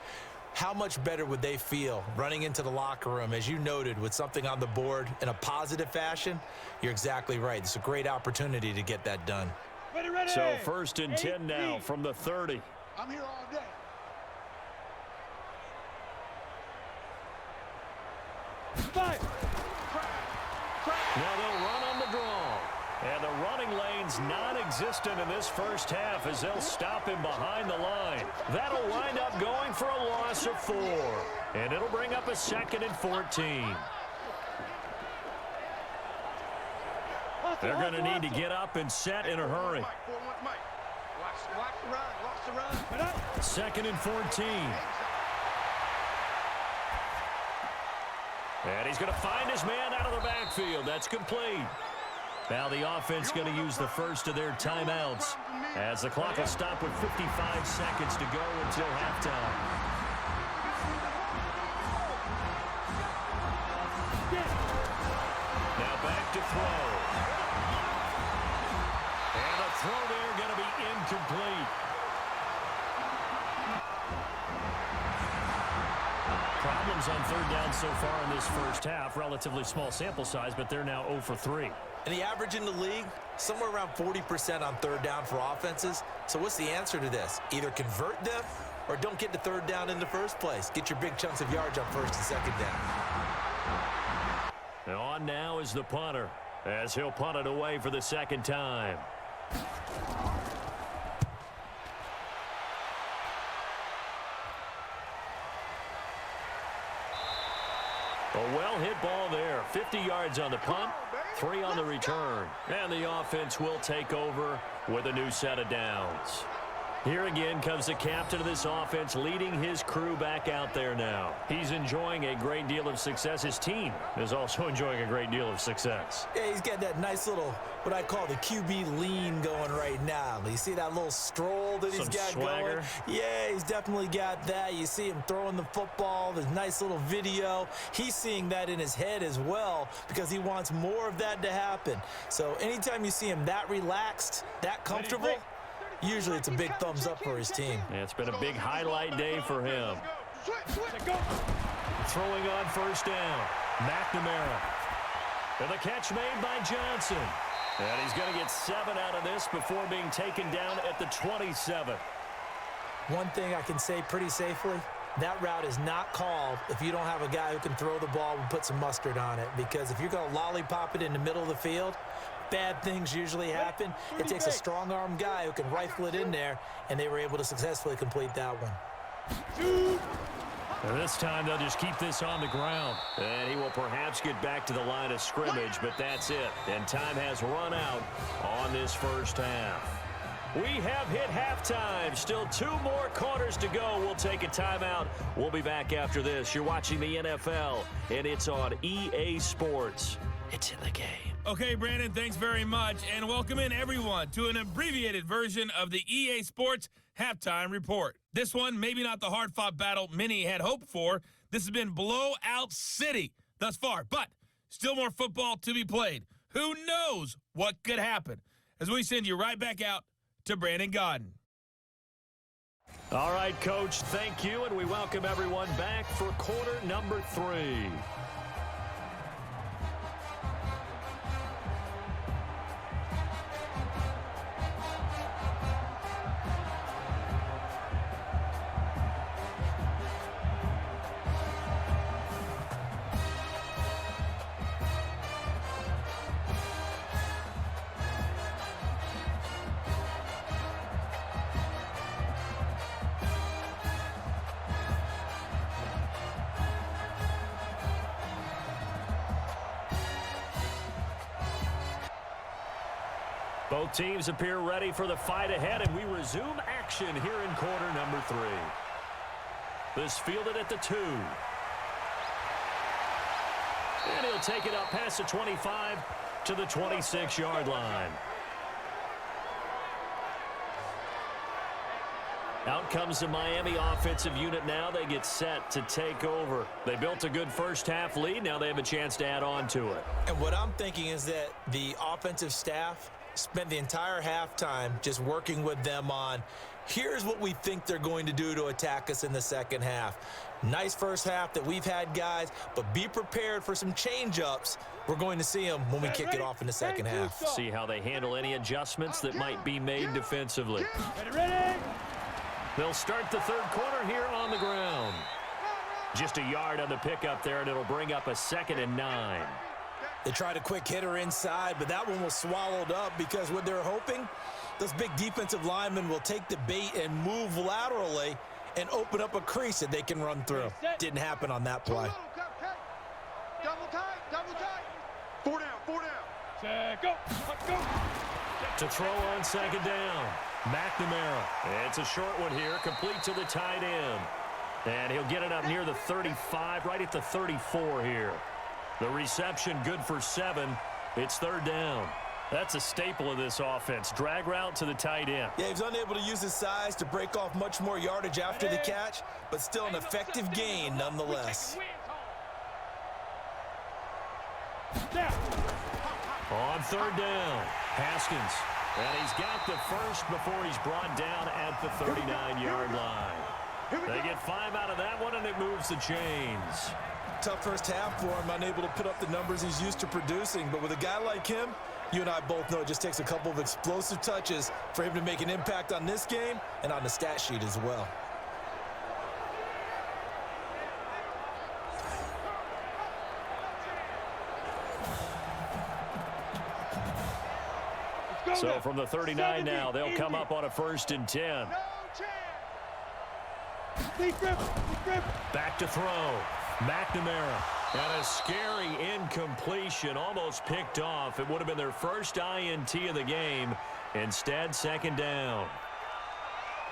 How much better would they feel running into the locker room, as you noted, with something on the board in a positive fashion? You're exactly right. It's a great opportunity to get that done. Ready, ready. So 1st and 10 now from the 30. I'm here all day. Five. Now they'll run on the draw. And the running lane's non-existent in this first half as they'll stop him behind the line. That'll wind up going for a loss of 4. And it'll bring up a 2nd and 14. They're going to need to get up and set in a hurry. Watch the run. 2nd and 14. And he's going to find his man out of the backfield. That's complete. Now the offense going to use the first of their timeouts as the clock will stop with 55 seconds to go until halftime. Now back to throw. And the throw there going to be incomplete. Problems on 3rd down so far in this first half. Relatively small sample size, but they're now 0 for 3. And the average in the league, somewhere around 40% on 3rd down for offenses. So what's the answer to this? Either convert them or don't get to 3rd down in the first place. Get your big chunks of yards on 1st and 2nd down. And on now is the punter as he'll punt it away for the 2nd time. A well-hit ball there. 50 yards on the punt, 3 on the return. And the offense will take over with a new set of downs. Here again comes the captain of this offense leading his crew back out there now. He's enjoying a great deal of success. His team is also enjoying a great deal of success. Yeah, he's got that nice little, what I call the QB lean going right now. You see that little stroll that he's got swagger going? Yeah, he's definitely got that. You see him throwing the football, the nice little video. He's seeing that in his head as well because he wants more of that to happen. So anytime you see him that relaxed, that comfortable, usually it's a big thumbs up for his team. Yeah, it's been a big highlight day for him. Throwing on first down, McNamara. And the catch made by Johnson. And he's going to get 7 out of this before being taken down at the 27. One thing I can say pretty safely, that route is not called if you don't have a guy who can throw the ball and put some mustard on it. Because if you're going to lollipop it in the middle of the field, bad things usually happen. It takes a strong-arm guy who can rifle it in there, and they were able to successfully complete that one. And this time they'll just keep this on the ground. And he will perhaps get back to the line of scrimmage, but that's it. And time has run out on this first half. We have hit halftime. Still 2 more quarters to go. We'll take a timeout. We'll be back after this. You're watching the NFL, and it's on EA Sports. It's in the game. Okay, Brandon, thanks very much, and welcome in everyone to an abbreviated version of the EA Sports Halftime Report. This one, maybe not the hard-fought battle many had hoped for. This has been blowout city thus far, but still more football to be played. Who knows what could happen? As we send you right back out to Brandon Godden. All right, Coach, thank you, and we welcome everyone back for quarter number 3. Both teams appear ready for the fight ahead, and we resume action here in quarter number 3. This fielded at the 2. And he'll take it up past the 25 to the 26-yard line. Out comes the Miami offensive unit now. They get set to take over. They built a good first-half lead. Now they have a chance to add on to it. And what I'm thinking is that the offensive staff spent the entire halftime just working with them on, here's what we think they're going to do to attack us in the second half. Nice first half that we've had, guys, but be prepared for some change-ups. We're going to see them when we kick it off in the second half. See how they handle any adjustments that might be made defensively. They'll start the third quarter here on the ground. Just a yard on the pickup there, and it'll bring up a 2nd and 9. They tried a quick hitter inside, but that one was swallowed up because what they're hoping, those big defensive linemen will take the bait and move laterally and open up a crease that they can run through. Didn't happen on that play. Double tight, double tight. 4 down, 4 down. Set, go, let's go. To throw on second down, McNamara. It's a short one here, complete to the tight end. And he'll get it up near the 35, right at the 34 here. The reception good for 7. It's third down. That's a staple of this offense. Drag route to the tight end. Yeah, he's unable to use his size to break off much more yardage after the catch, but still an effective gain nonetheless. On third down, Haskins. And he's got the first before he's brought down at the 39-yard line. They get 5 out of that one, and it moves the chains. Tough first half for him, unable to put up the numbers he's used to producing. But with a guy like him, you and I both know it just takes a couple of explosive touches for him to make an impact on this game and on the stat sheet as well. So from the 39 now, they'll come up on a 1st and 10. Back to throw. McNamara. And a scary incompletion, almost picked off. It would have been their first INT of the game. Instead, second down.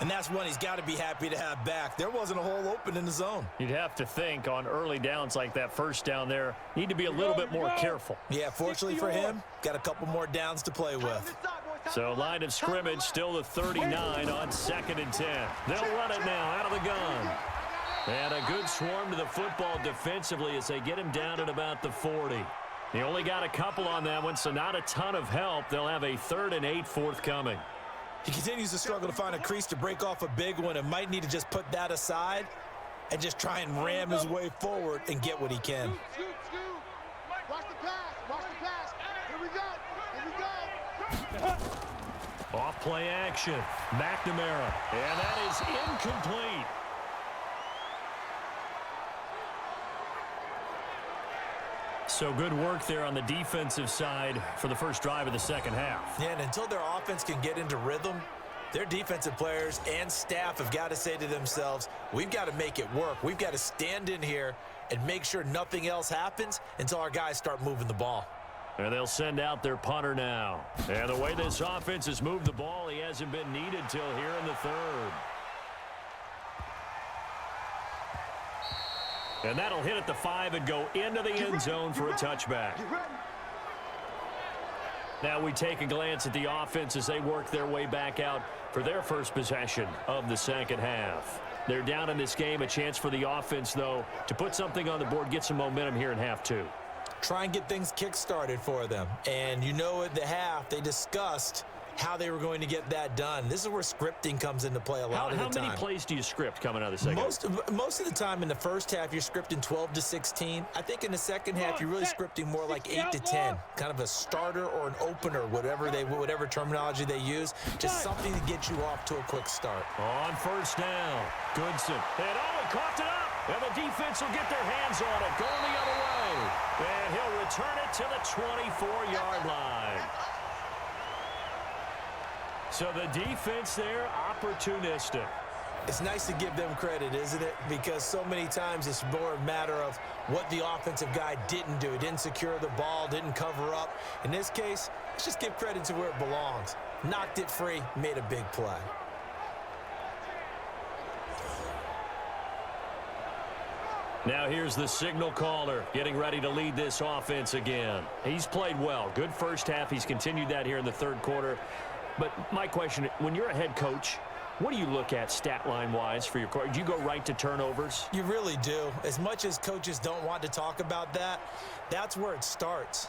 And that's one he's got to be happy to have back. There wasn't a hole open in the zone. You'd have to think on early downs like that first down there, need to be a little bit more careful. Yeah, fortunately for him, got a couple more downs to play with. So line of scrimmage still the 39 on 2nd and 10. They'll run it now out of the gun. And a good swarm to the football defensively as they get him down at about the 40. He only got a couple on that one, so not a ton of help. They'll have a 3rd and 8 forthcoming. He continues to struggle to find a crease to break off a big one and might need to just put that aside and just try and ram his way forward and get what he can. Scoot. Watch the pass. Here we go. Off play action. McNamara. And that is incomplete. So good work there on the defensive side for the first drive of the second half. Yeah, and until their offense can get into rhythm, their defensive players and staff have got to say to themselves, we've got to make it work. We've got to stand in here and make sure nothing else happens until our guys start moving the ball. And they'll send out their punter now. And the way this offense has moved the ball, he hasn't been needed till here in the 3rd. And that'll hit at the 5 and go into the end zone for a touchback. Now we take a glance at the offense as they work their way back out for their first possession of the second half. They're down in this game. A chance for the offense, though, to put something on the board, get some momentum here in half 2. Try and get things kick-started for them. And you know at the half, they discussed how they were going to get that done. This is where scripting comes into play a lot of the time. How many plays do you script coming out of the second? Most of the time in the first half, you're scripting 12 to 16. I think in the second half, you're really scripting more like 8 to 10. Kind of a starter or an opener, whatever terminology they use. Just something to get you off to a quick start. On first down, Goodson. And he coughed it up. And the defense will get their hands on it, going the other way. And he'll return it to the 24-yard line. So the defense there, opportunistic. It's nice to give them credit, isn't it? Because so many times it's more a matter of what the offensive guy didn't do. Didn't secure the ball, didn't cover up. In this case, let's just give credit to where it belongs. Knocked it free, made a big play. Now here's the signal caller getting ready to lead this offense again. He's played well. Good first half. He's continued that here in the 3rd quarter. But my question, when you're a head coach, what do you look at stat line-wise for your coach? Do you go right to turnovers? You really do. As much as coaches don't want to talk about that, that's where it starts.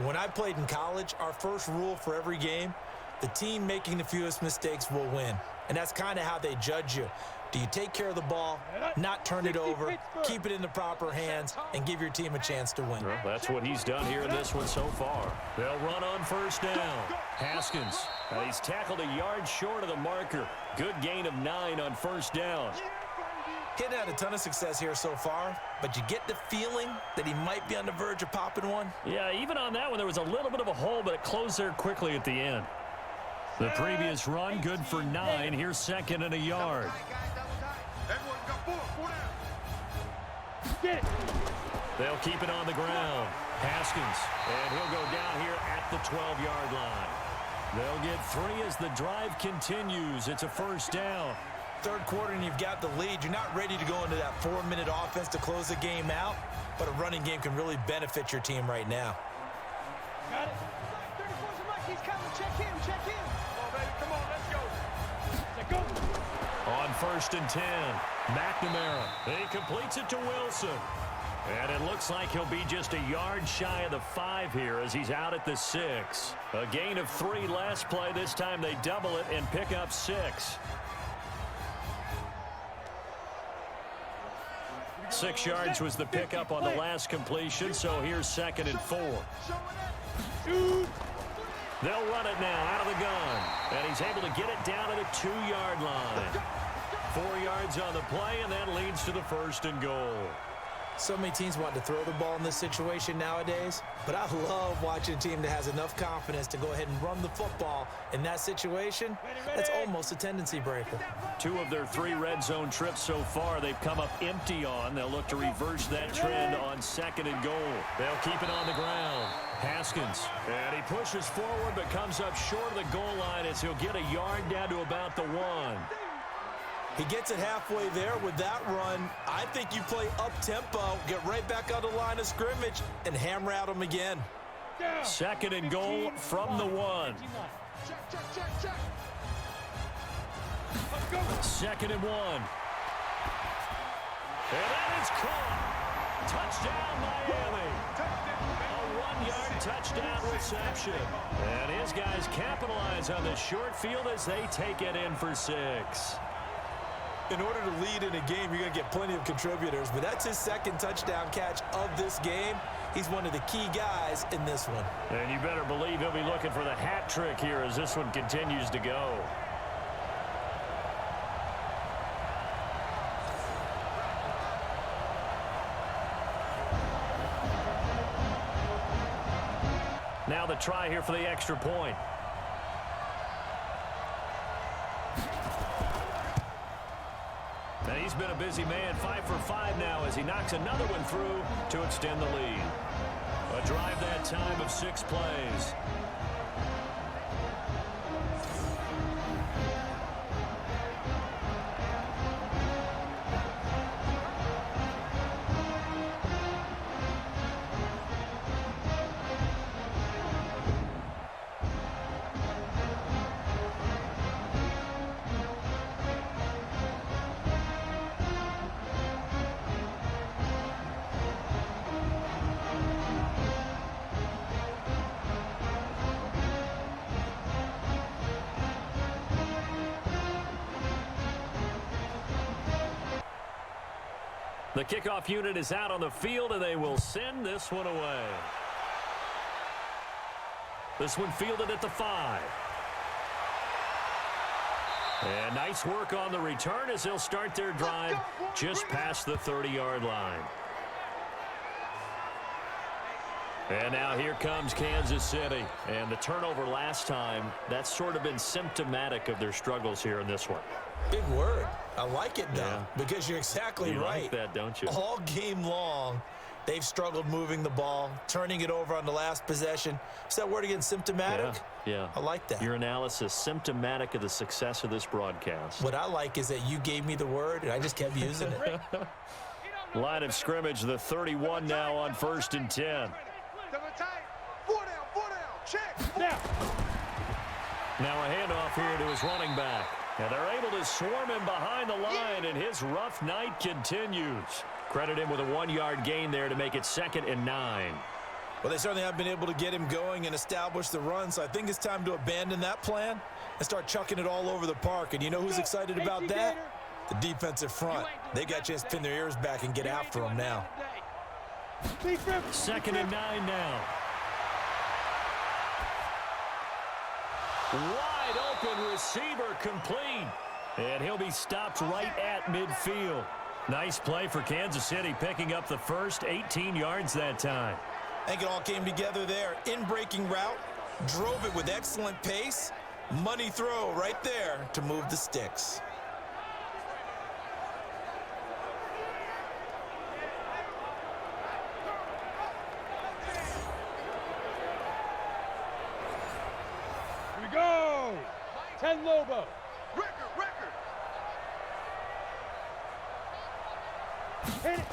When I played in college, our first rule for every game, the team making the fewest mistakes will win. And that's kind of how they judge you. Do you take care of the ball, not turn it over, keep it in the proper hands, and give your team a chance to win? Well, that's what he's done here in this one so far. They'll run on first down. Haskins, he's tackled a yard short of the marker. Good gain of 9 on first down. He hadn't had a ton of success here so far, but you get the feeling that he might be on the verge of popping one. Yeah, even on that one, there was a little bit of a hole, but it closed there quickly at the end. The previous run, good for 9. Here's 2nd and a yard. Everyone go four down. Get it. They'll keep it on the ground. Haskins, and he'll go down here at the 12-yard line. They'll get 3 as the drive continues. It's a first down. 3rd quarter and you've got the lead. You're not ready to go into that 4-minute offense to close the game out, but a running game can really benefit your team right now. Got it. 34's a mic. He's coming. Check in. Come on, baby. Come on. Let's go. Let's go. On 1st and 10, McNamara. He completes it to Wilson. And it looks like he'll be just a yard shy of the 5 here as he's out at the 6. A gain of 3 last play. This time they double it and pick up 6. 6 yards was the pickup on the last completion, so here's 2nd and 4. They'll run it now out of the gun, and he's able to get it down to the 2-yard line. 4 yards on the play, and that leads to the 1st and goal. So many teams want to throw the ball in this situation nowadays, but I love watching a team that has enough confidence to go ahead and run the football in that situation. That's almost a tendency breaker. 2 of their 3 red zone trips so far they've come up empty on. They'll look to reverse that trend on 2nd and goal. They'll keep it on the ground. Haskins, and he pushes forward but comes up short of the goal line as he'll get a yard down to about the 1. He gets it halfway there with that run. I think you play up-tempo, get right back on the line of scrimmage, and hammer at him again. Second and goal from the 1. Check, check, check, check. Second and 1. And that is caught. Touchdown, Miami. A 1-yard touchdown reception. And his guys capitalize on the short field as they take it in for 6. In order to lead in a game, you're going to get plenty of contributors, but that's his second touchdown catch of this game. He's one of the key guys in this one. And you better believe he'll be looking for the hat trick here as this one continues to go. Now the try here for the extra point. And he's been a busy man, 5 for 5 now as he knocks another one through to extend the lead. A drive that time of 6 plays. The kickoff unit is out on the field, and they will send this one away. This one fielded at the 5. And nice work on the return as they'll start their drive just past the 30-yard line. And now here comes Kansas City. And the turnover last time, that's sort of been symptomatic of their struggles here in this one. Big word. I like it, though, because you're exactly right. You like that, don't you? All game long, they've struggled moving the ball, turning it over on the last possession. Is that word again, symptomatic? Yeah. I like that. Your analysis, symptomatic of the success of this broadcast. What I like is that you gave me the word, and I just kept using it. Line of scrimmage, the 31 now on 1st and 10. Double tight. 4 down, check. Now a handoff here to his running back. And they're able to swarm him behind the line, and his rough night continues. Credit him with a 1-yard gain there to make it 2nd and 9. Well, they certainly have been able to get him going and establish the run, so I think it's time to abandon that plan and start chucking it all over the park. And you know who's excited about that? The defensive front. They got a chance to pin their ears back and get after him now. 2nd and 9 now. Wide open receiver complete. And he'll be stopped right at midfield. Nice play for Kansas City, picking up the first 18 yards that time. I think it all came together there. In-breaking route, drove it with excellent pace. Money throw right there to move the Stix. Here we go. 10 Lobo. Record. Hit it.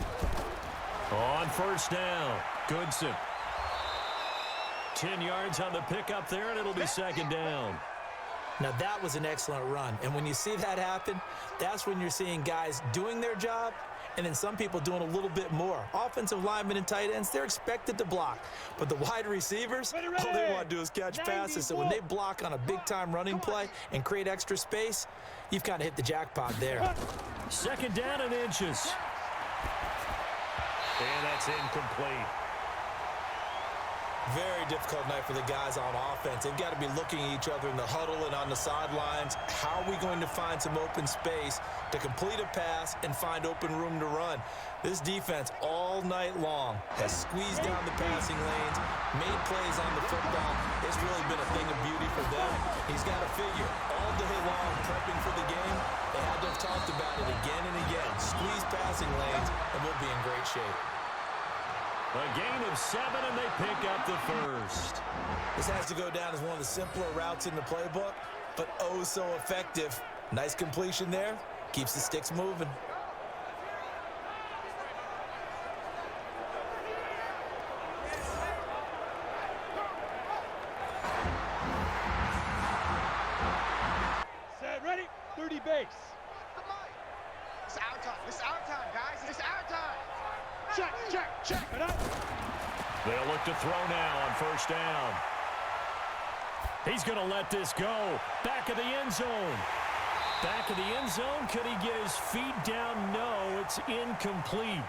On 1st down, Goodson. 10 yards on the pickup there, and it'll be 2nd down. Now, that was an excellent run. And when you see that happen, that's when you're seeing guys doing their job and then some people doing a little bit more. Offensive linemen and tight ends, they're expected to block. But the wide receivers, all they want to do is catch passes. So when they block on a big-time running play and create extra space, you've kind of hit the jackpot there. 2nd down and inches. And that's incomplete. Very difficult night for the guys on offense. They've got to be looking at each other in the huddle and on the sidelines. How are we going to find some open space to complete a pass and find open room to run? This defense all night long has squeezed down the passing lanes, made plays on the football. It's really been a thing of beauty for them. He's got to figure all day long prepping for the game. They had to have talked about it again and again. Squeeze passing lanes, and we'll be in great shape. A gain of 7, and they pick up the first. This has to go down as one of the simpler routes in the playbook, but oh so effective. Nice completion there, Keeps the Stix moving. Set, ready, 30 base. It's our time. It's our time, guys. It's our time. Check, check, check. It up. They'll look to throw now on first down. He's going to let this go. Back of the end zone. Back of the end zone. Could he get his feet down? No, it's incomplete.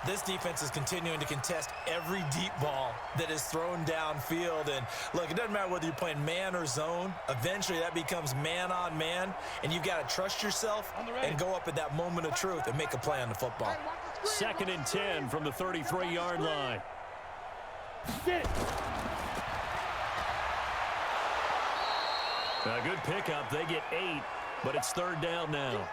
This defense is continuing to contest every deep ball that is thrown downfield. And look, it doesn't matter whether you're playing man or zone. Eventually, that becomes man on man. And you've got to trust yourself and go up at that moment of truth and make a play on the football. 2nd and 10 from the 33-yard line. Get it. A good pickup. They get 8, but it's 3rd down now.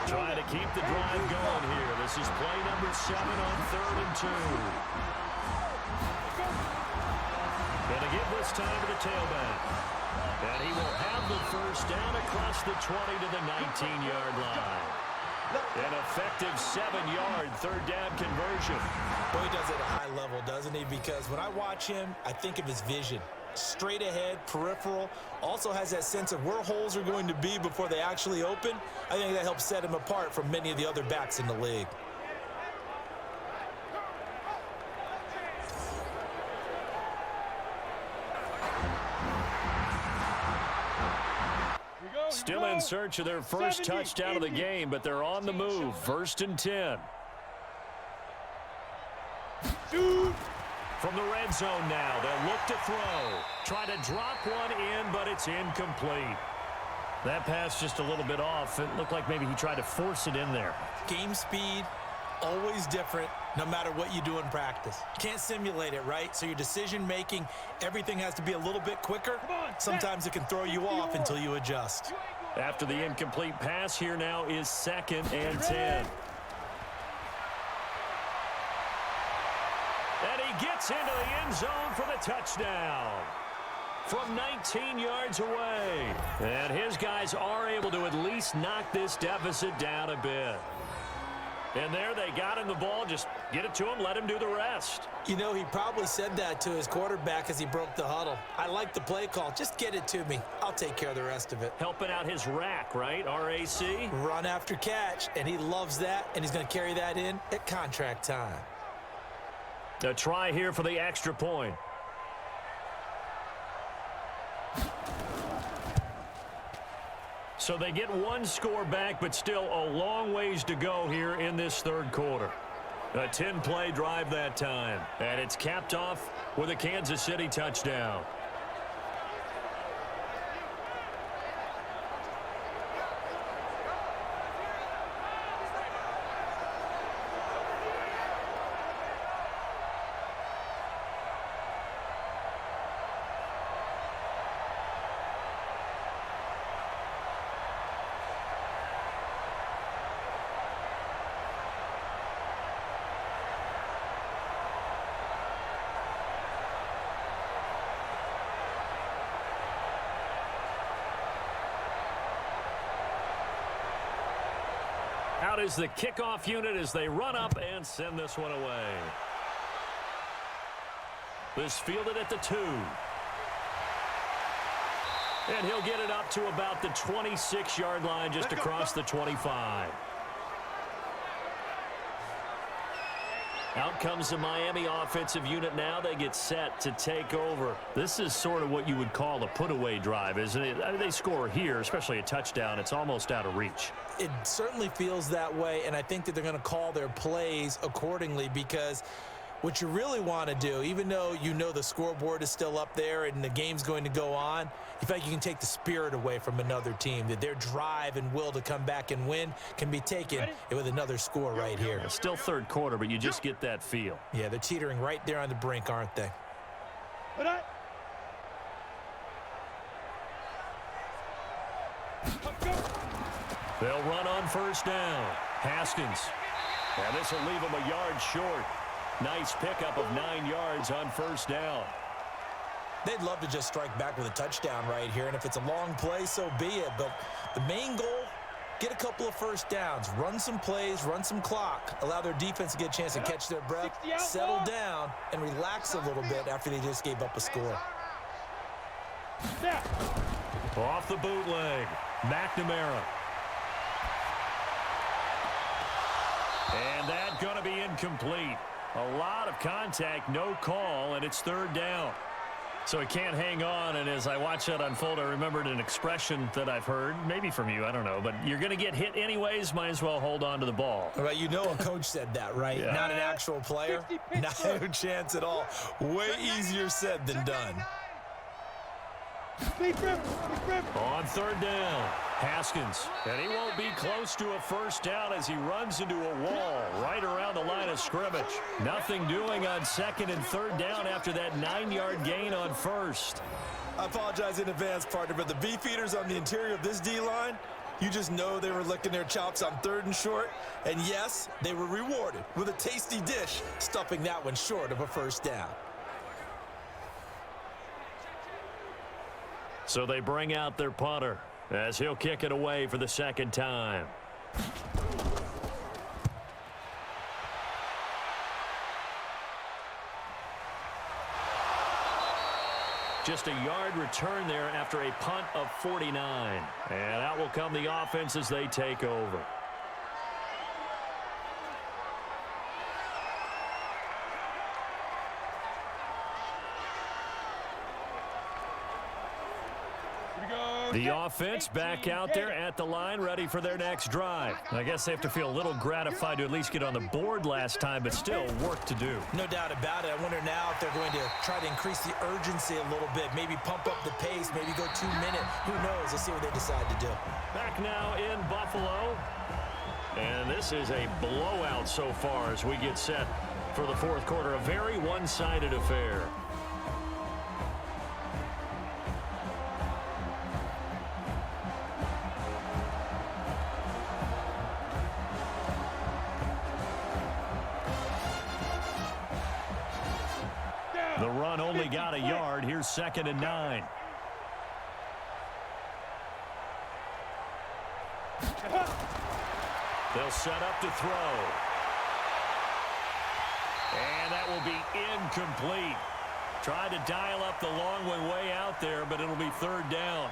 Trying to keep the drive going here. This is play number 7 on 3rd and 2. Going to give this time to the tailback. And he will have the first down across the 20 to the 19-yard line. An effective 7-yard 3rd down conversion. Boy, he does it at a high level, doesn't he? Because when I watch him, I think of his vision. Straight ahead, peripheral, also has that sense of where holes are going to be before they actually open. I think that helps set him apart from many of the other backs in the league. Still in search of their first touchdown of the game, but they're on the move. 1st and 10. Shoot. From the red zone now, they'll look to throw. Try to drop one in, but it's incomplete. That pass just a little bit off. It looked like maybe he tried to force it in there. Game speed, always different, no matter what you do in practice. Can't simulate it, right? So your decision-making, everything has to be a little bit quicker. Sometimes it can throw you off until you adjust. After the incomplete pass, here now is 2nd and 10. And he gets into the end zone for the touchdown from 19 yards away. And his guys are able to at least knock this deficit down a bit. And there they got him the ball. Just get it to him, let him do the rest. You know, he probably said that to his quarterback as he broke the huddle. I like the play call. Just get it to me. I'll take care of the rest of it. Helping out his rack, right? RAC? Run after catch, and he loves that, and he's going to carry that in at contract time. A try here for the extra point. So they get one score back, but still a long ways to go here in this 3rd quarter. A 10-play drive that time, and it's capped off with a Kansas City touchdown. Out is the kickoff unit as they run up and send this one away. This fielded at the 2. And he'll get it up to about the 26-yard line, just across the 25. Out comes the Miami offensive unit now. They get set to take over. This is sort of what you would call a put-away drive, isn't it? I mean, they score here, especially a touchdown. It's almost out of reach. It certainly feels that way, and I think that they're going to call their plays accordingly, because what you really want to do, even though you know the scoreboard is still up there and the game's going to go on, you feel like you can take the spirit away from another team, that their drive and will to come back and win can be taken with another score right here. It's still 3rd quarter, but you just get that feel. Yeah, they're teetering right there on the brink, aren't they? They'll run on first down. Haskins And this will leave him a yard short. Nice pickup of 9 yards on first down. They'd love to just strike back with a touchdown right here, and if it's a long play, so be it. But the main goal, get a couple of first downs, run some plays, run some clock, allow their defense to get a chance to catch their breath, settle down, and relax a little bit after they just gave up a score. Off the bootleg, McNamara. And that's going to be incomplete. A lot of contact, no call, and it's third down. So he can't hang on, and as I watch that unfold, I remembered an expression that I've heard, maybe from you, I don't know, but you're going to get hit anyways, might as well hold on to the ball. Right, you know a coach said that, right? Yeah. Not an actual player. No chance at all. Way easier said than done. On third down, Haskins, and he won't be close to a first down as he runs into a wall right around the line of scrimmage. Nothing doing on second and third down after that 9-yard gain on first. I apologize in advance, partner, but the beefeaters on the interior of this D-line, you just know they were licking their chops on third and short, and yes, they were rewarded with a tasty dish, stuffing that one short of a first down. So they bring out their punter as he'll kick it away for the second time. Just a yard return there after a punt of 49. And out will come the offense as they take over. The offense back out there at the line, ready for their next drive. I guess they have to feel a little gratified to at least get on the board last time, but still work to do. No doubt about it. I wonder now if they're going to try to increase the urgency a little bit, maybe pump up the pace, maybe go 2 minute. Who knows? Let's see what they decide to do. Back now in Buffalo. And this is a blowout so far as we get set for the fourth quarter. A very one-sided affair. The run only got a yard. Here's 2nd and 9. They'll set up to throw. And that will be incomplete. Tried to dial up the long way out there, but it'll be third down.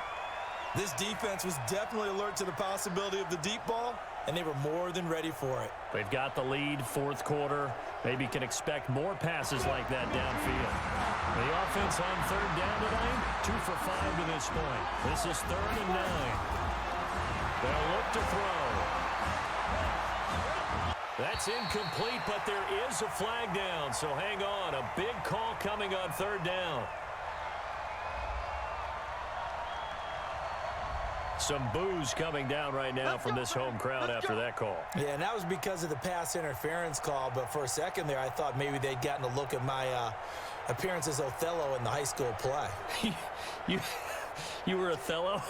This defense was definitely alert to the possibility of the deep ball, and they were more than ready for it. They've got the lead, fourth quarter. Maybe can expect more passes like that downfield. The offense on third down tonight, 2 for 5 to this point. This is 3rd and 9. They'll look to throw. That's incomplete, but there is a flag down, so hang on. A big call coming on third down. Some boos coming down right now from this home crowd after that call. Yeah, and that was because of the pass interference call, but for a second there I thought maybe they'd gotten a look at my appearance as Othello in the high school play. You were Othello?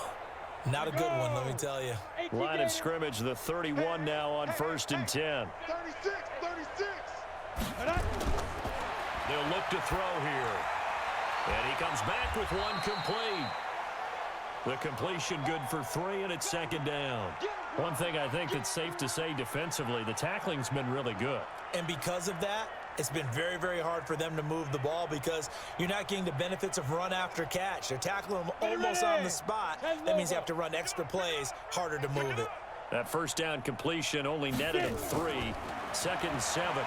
Not a good one, let me tell you. Line of scrimmage, the 31 now on 1st and 10. 36. They'll look to throw here. And he comes back with one complete. The completion good for 3, and it's 2nd down. One thing I think that's safe to say defensively, the tackling's been really good. And because of that, it's been very, very hard for them to move the ball because you're not getting the benefits of run after catch. They're tackling them almost on the spot. That means you have to run extra plays, harder to move it. That first down completion only netted him 3. 2nd and 7.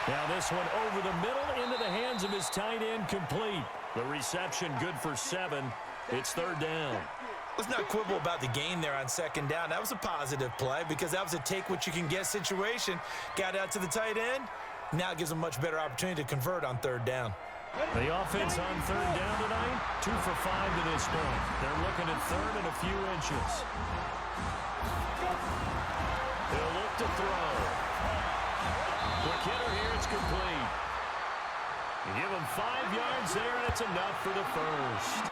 Now this one over the middle into the hands of his tight end, complete. The reception good for 7. It's 3rd down. Let's not quibble about the gain there on 2nd down. That was a positive play because that was a take-what-you-can-get situation. Got out to the tight end. Now it gives them a much better opportunity to convert on 3rd down. The offense on 3rd down tonight, 2 for 5 to this point. They're looking at 3rd and a few inches. They'll look to throw. Quick hitter here, it's complete. You give him 5 yards there, and it's enough for the first.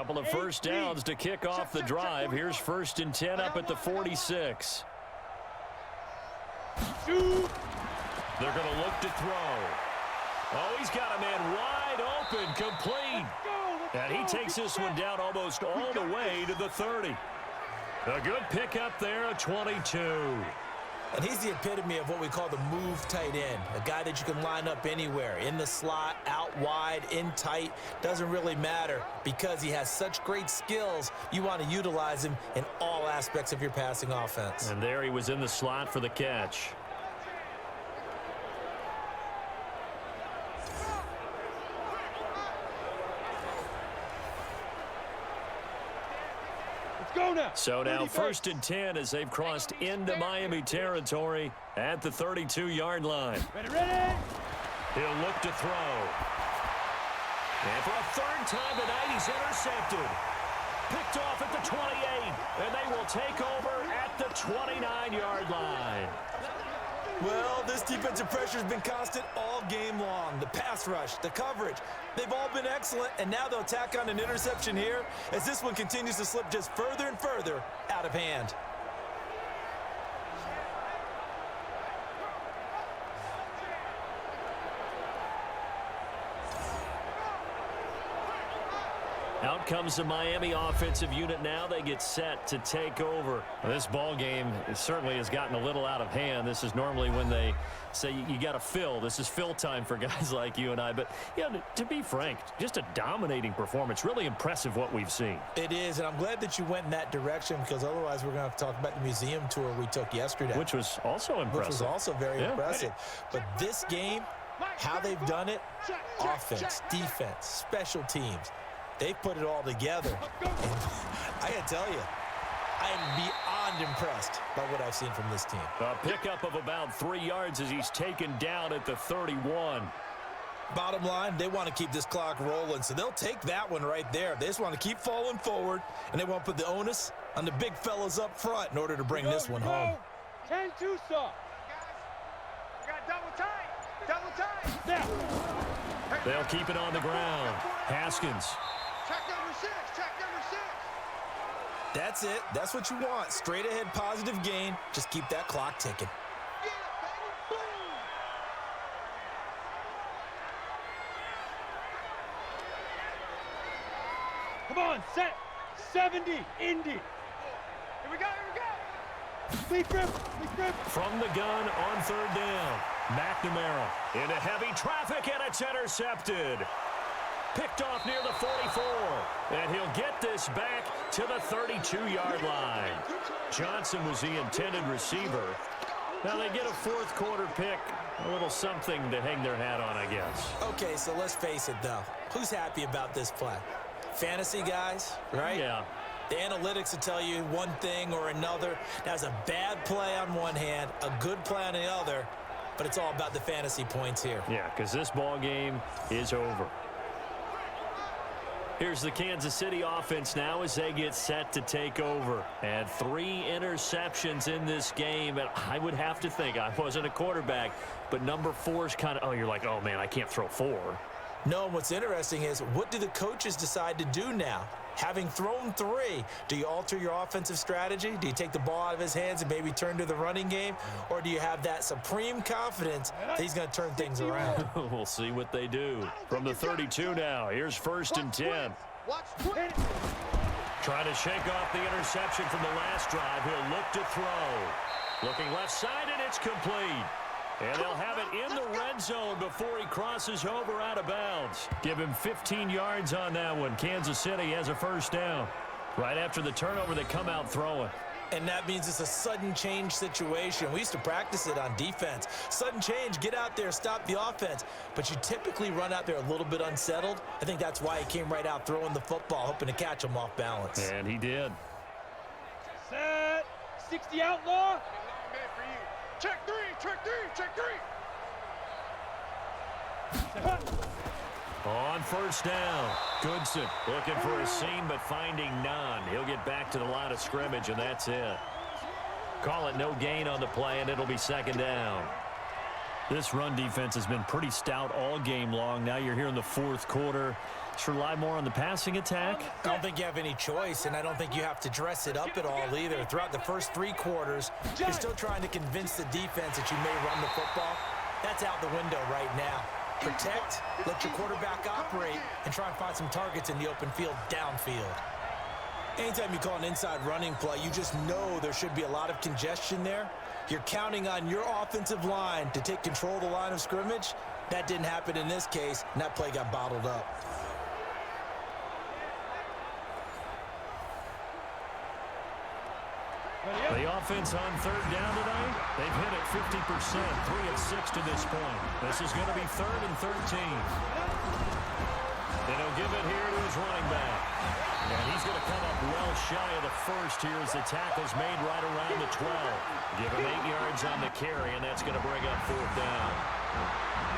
Couple of first downs to kick off the drive. Here's 1st and 10 up at the 46. Shoot. They're going to look to throw. Oh, he's got a man wide open, complete. And he takes this one down almost all the way to the 30. A good pickup there, a 22. And he's the epitome of what we call the move tight end, a guy that you can line up anywhere, in the slot, out wide, in tight, doesn't really matter because he has such great skills. You want to utilize him in all aspects of your passing offense. And there he was in the slot for the catch. Go now. So now 1st and 10 as they've crossed into Miami territory at the 32-yard line. Ready. He'll look to throw. And for a 3rd time tonight, he's intercepted. Picked off at the 28, and they will take over at the 29-yard line. Well, this defensive pressure has been constant all game long. The pass rush, the coverage, they've all been excellent, and now they'll tack on an interception here as this one continues to slip just further and further out of hand. Out comes the Miami offensive unit now. They get set to take over. This ball game certainly has gotten a little out of hand. This is normally when they say you got to fill. This is fill time for guys like you and I. But, yeah, to be frank, just a dominating performance. Really impressive what we've seen. It is, and I'm glad that you went in that direction because otherwise we're going to have to talk about the museum tour we took yesterday. Which was also impressive. Which was also very impressive. But this game, how they've done it, offense, defense, special teams, they've put it all together. And I got to tell you, I am beyond impressed by what I've seen from this team. A pickup of about 3 yards as he's taken down at the 31. Bottom line, they want to keep this clock rolling, so they'll take that one right there. They just want to keep falling forward, and they want to put the onus on the big fellas up front in order to bring this one home. 10-2, sir. We got double tight. Double tight. Now. They'll keep it on the ground. Haskins. Check number 6. Check number 6. That's it. That's what you want. Straight ahead positive gain. Just keep that clock ticking. Get it, baby. Boom. Come on, set. 70, Indy. Here we go. Here we go. Lead grip. Lead grip. From the gun on 3rd down. McNamara into heavy traffic, and it's intercepted. Picked off near the 44. And he'll get this back to the 32-yard line. Johnson was the intended receiver. Now they get a 4th quarter pick. A little something to hang their hat on, I guess. Okay, so let's face it, though. Who's happy about this play? Fantasy guys, right? Yeah. The analytics will tell you one thing or another. That's a bad play on one hand, a good play on the other, but it's all about the fantasy points here. Yeah, because this ball game is over. Here's the Kansas City offense now as they get set to take over. And 3 interceptions in this game. And I would have to think, I wasn't a quarterback, but number 4 is kind of, oh, you're like, oh, man, I can't throw 4. No, what's interesting is what do the coaches decide to do now? Having thrown 3, do you alter your offensive strategy? Do you take the ball out of his hands and maybe turn to the running game? Or do you have that supreme confidence that he's going to turn things around? We'll see what they do. From the 32 now, here's 1st and 10. Trying to shake off the interception from the last drive. He'll look to throw. Looking left side, and it's complete. And they'll have it in the red zone before he crosses over out of bounds. Give him 15 yards on that one. Kansas City has a 1st down. Right after the turnover, they come out throwing. And that means it's a sudden change situation. We used to practice it on defense. Sudden change, get out there, stop the offense. But you typically run out there a little bit unsettled. I think that's why he came right out throwing the football, hoping to catch him off balance. And he did. Set. 60 outlaw. Long day for you. Check 3. Check 3. Check 3. On 1st down, Goodson looking for a seam but finding none. He'll get back to the line of scrimmage, and that's it. Call it no gain on the play, and it'll be 2nd down. This run defense has been pretty stout all game long. Now you're here in the 4th quarter. Bucs rely more on the passing attack? I don't think you have any choice, and I don't think you have to dress it up at all either. Throughout the first 3 quarters, you're still trying to convince the defense that you may run the football. That's out the window right now. Protect, let your quarterback operate, and try and find some targets in the open field downfield. Anytime you call an inside running play, you just know there should be a lot of congestion there. You're counting on your offensive line to take control of the line of scrimmage. That didn't happen in this case, and that play got bottled up. The offense on third down tonight, they've hit it 50%, 3 of 6 to this point. This is going to be 3rd and 13. And he'll give it here to his running back. And he's going to come up well shy of the first here as the tackle's made right around the 12. Give him 8 yards on the carry, and that's going to bring up 4th down.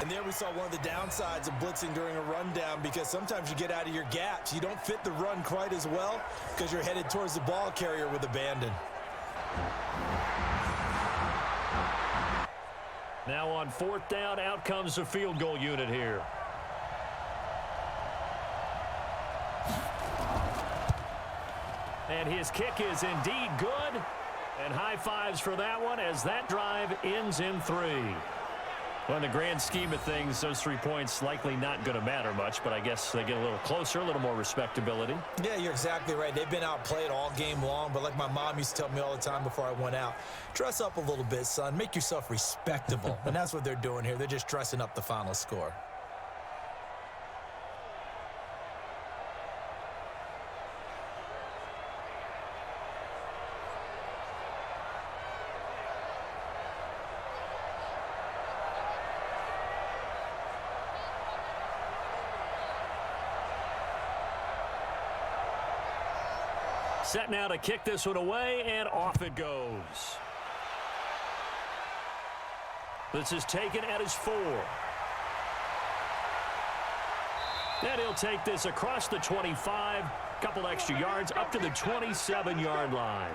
And there we saw one of the downsides of blitzing during a rundown, because sometimes you get out of your gaps. You don't fit the run quite as well because you're headed towards the ball carrier with abandon. Now on 4th down, out comes the field goal unit here. And his kick is indeed good. And high fives for that one as that drive ends in 3. Well, in the grand scheme of things, those 3 points likely not going to matter much, but I guess they get a little closer, a little more respectability. Yeah, you're exactly right. They've been outplayed all game long, but like my mom used to tell me all the time before I went out, dress up a little bit, son. Make yourself respectable. And that's what they're doing here. They're just dressing up the final score. Set now to kick this one away, and off it goes. This is taken at his 4. And he'll take this across the 25, couple extra yards up to the 27-yard line.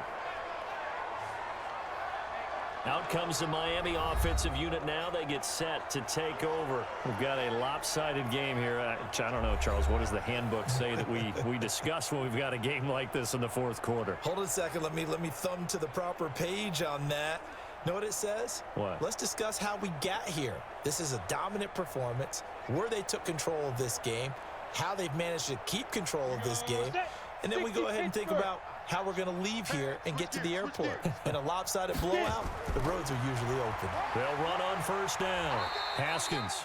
Out comes the Miami offensive unit now. They get set to take over. We've got a lopsided game here. I don't know, Charles, what does the handbook say that we discuss when we've got a game like this in the 4th quarter? Hold on a second. Let me thumb to the proper page on that. Know what it says? What? Let's discuss how we got here. This is a dominant performance, where they took control of this game, how they've managed to keep control of this game, and then we go ahead and think about how we're going to leave here and get to the airport. In a lopsided blowout, the roads are usually open. They'll run on 1st down. Haskins,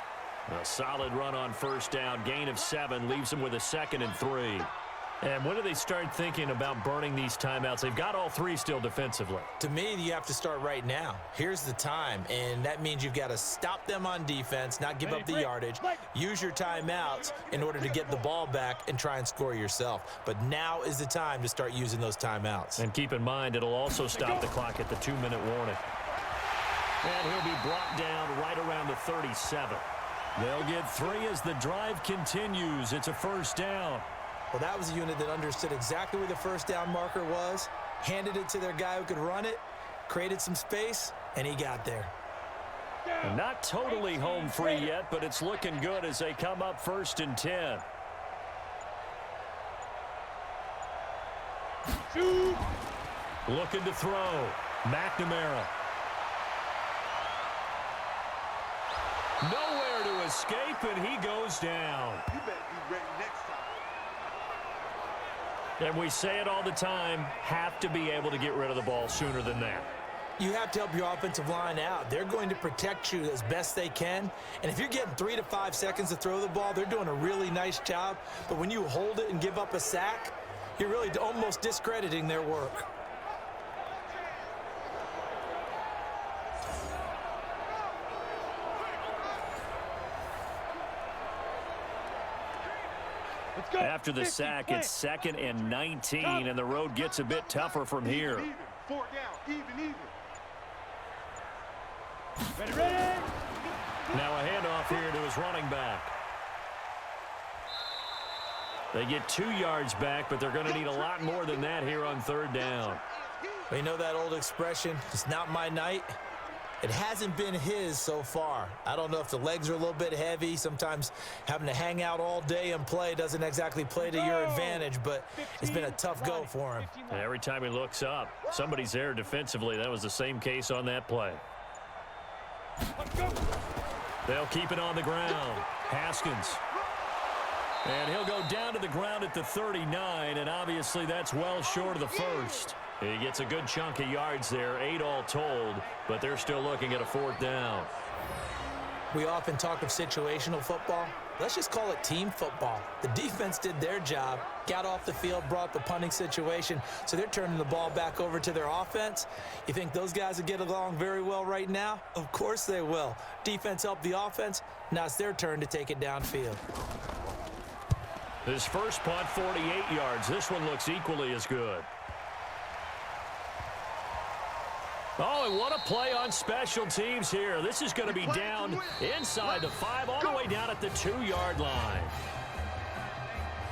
a solid run on 1st down. Gain of 7 leaves him with a 2nd and 3. And when do they start thinking about burning these timeouts? They've got all 3 still defensively. To me, you have to start right now. Here's the time, and that means you've got to stop them on defense, not give up the yardage, use your timeouts in order to get the ball back and try and score yourself. But now is the time to start using those timeouts. And keep in mind, it'll also stop the clock at the 2-minute warning. And he'll be brought down right around the 37. They'll get 3 as the drive continues. It's a 1st down. Well, that was a unit that understood exactly where the 1st down marker was, handed it to their guy who could run it, created some space, and he got there. Not totally home free yet, but it's looking good as they come up 1st and 10. Looking to throw. McNamara. Nowhere to escape, and he goes down. You better be ready next time. And we say it all the time, have to be able to get rid of the ball sooner than that. You have to help your offensive line out. They're going to protect you as best they can. And if you're getting 3 to 5 seconds to throw the ball, they're doing a really nice job. But when you hold it and give up a sack, you're really almost discrediting their work. After the sack, it's 2nd and 19, and the road gets a bit tougher from here. Even. 4 down. Even. Ready? Now a handoff here to his running back. They get 2 yards back, but they're going to need a lot more than that here on 3rd down. Well, you know that old expression, it's not my night. It hasn't been his so far. I don't know if the legs are a little bit heavy. Sometimes having to hang out all day and play doesn't exactly play to your advantage, but it's been a tough go for him. And every time he looks up, somebody's there defensively. That was the same case on that play. They'll keep it on the ground. Haskins. And he'll go down to the ground at the 39, and obviously that's well short of the first. He gets a good chunk of yards there, 8 all told, but they're still looking at a 4th down. We often talk of situational football. Let's just call it team football. The defense did their job, got off the field, brought the punting situation, so they're turning the ball back over to their offense. You think those guys will get along very well right now? Of course they will. Defense helped the offense. Now it's their turn to take it downfield. His first punt, 48 yards. This one looks equally as good. Oh, and what a play on special teams here. This is going to be down inside the 5, all the way down at the 2-yard line.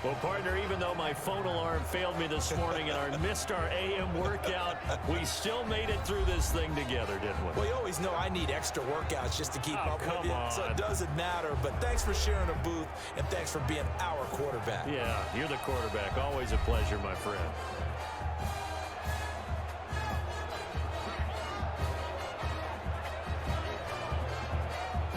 Well, partner, even though my phone alarm failed me this morning and I missed our AM workout, we still made it through this thing together, didn't we? Well, you always know I need extra workouts just to keep up with you, on. so it doesn't matter. But thanks for sharing a booth, and thanks for being our quarterback. Yeah, you're the quarterback. Always a pleasure, my friend.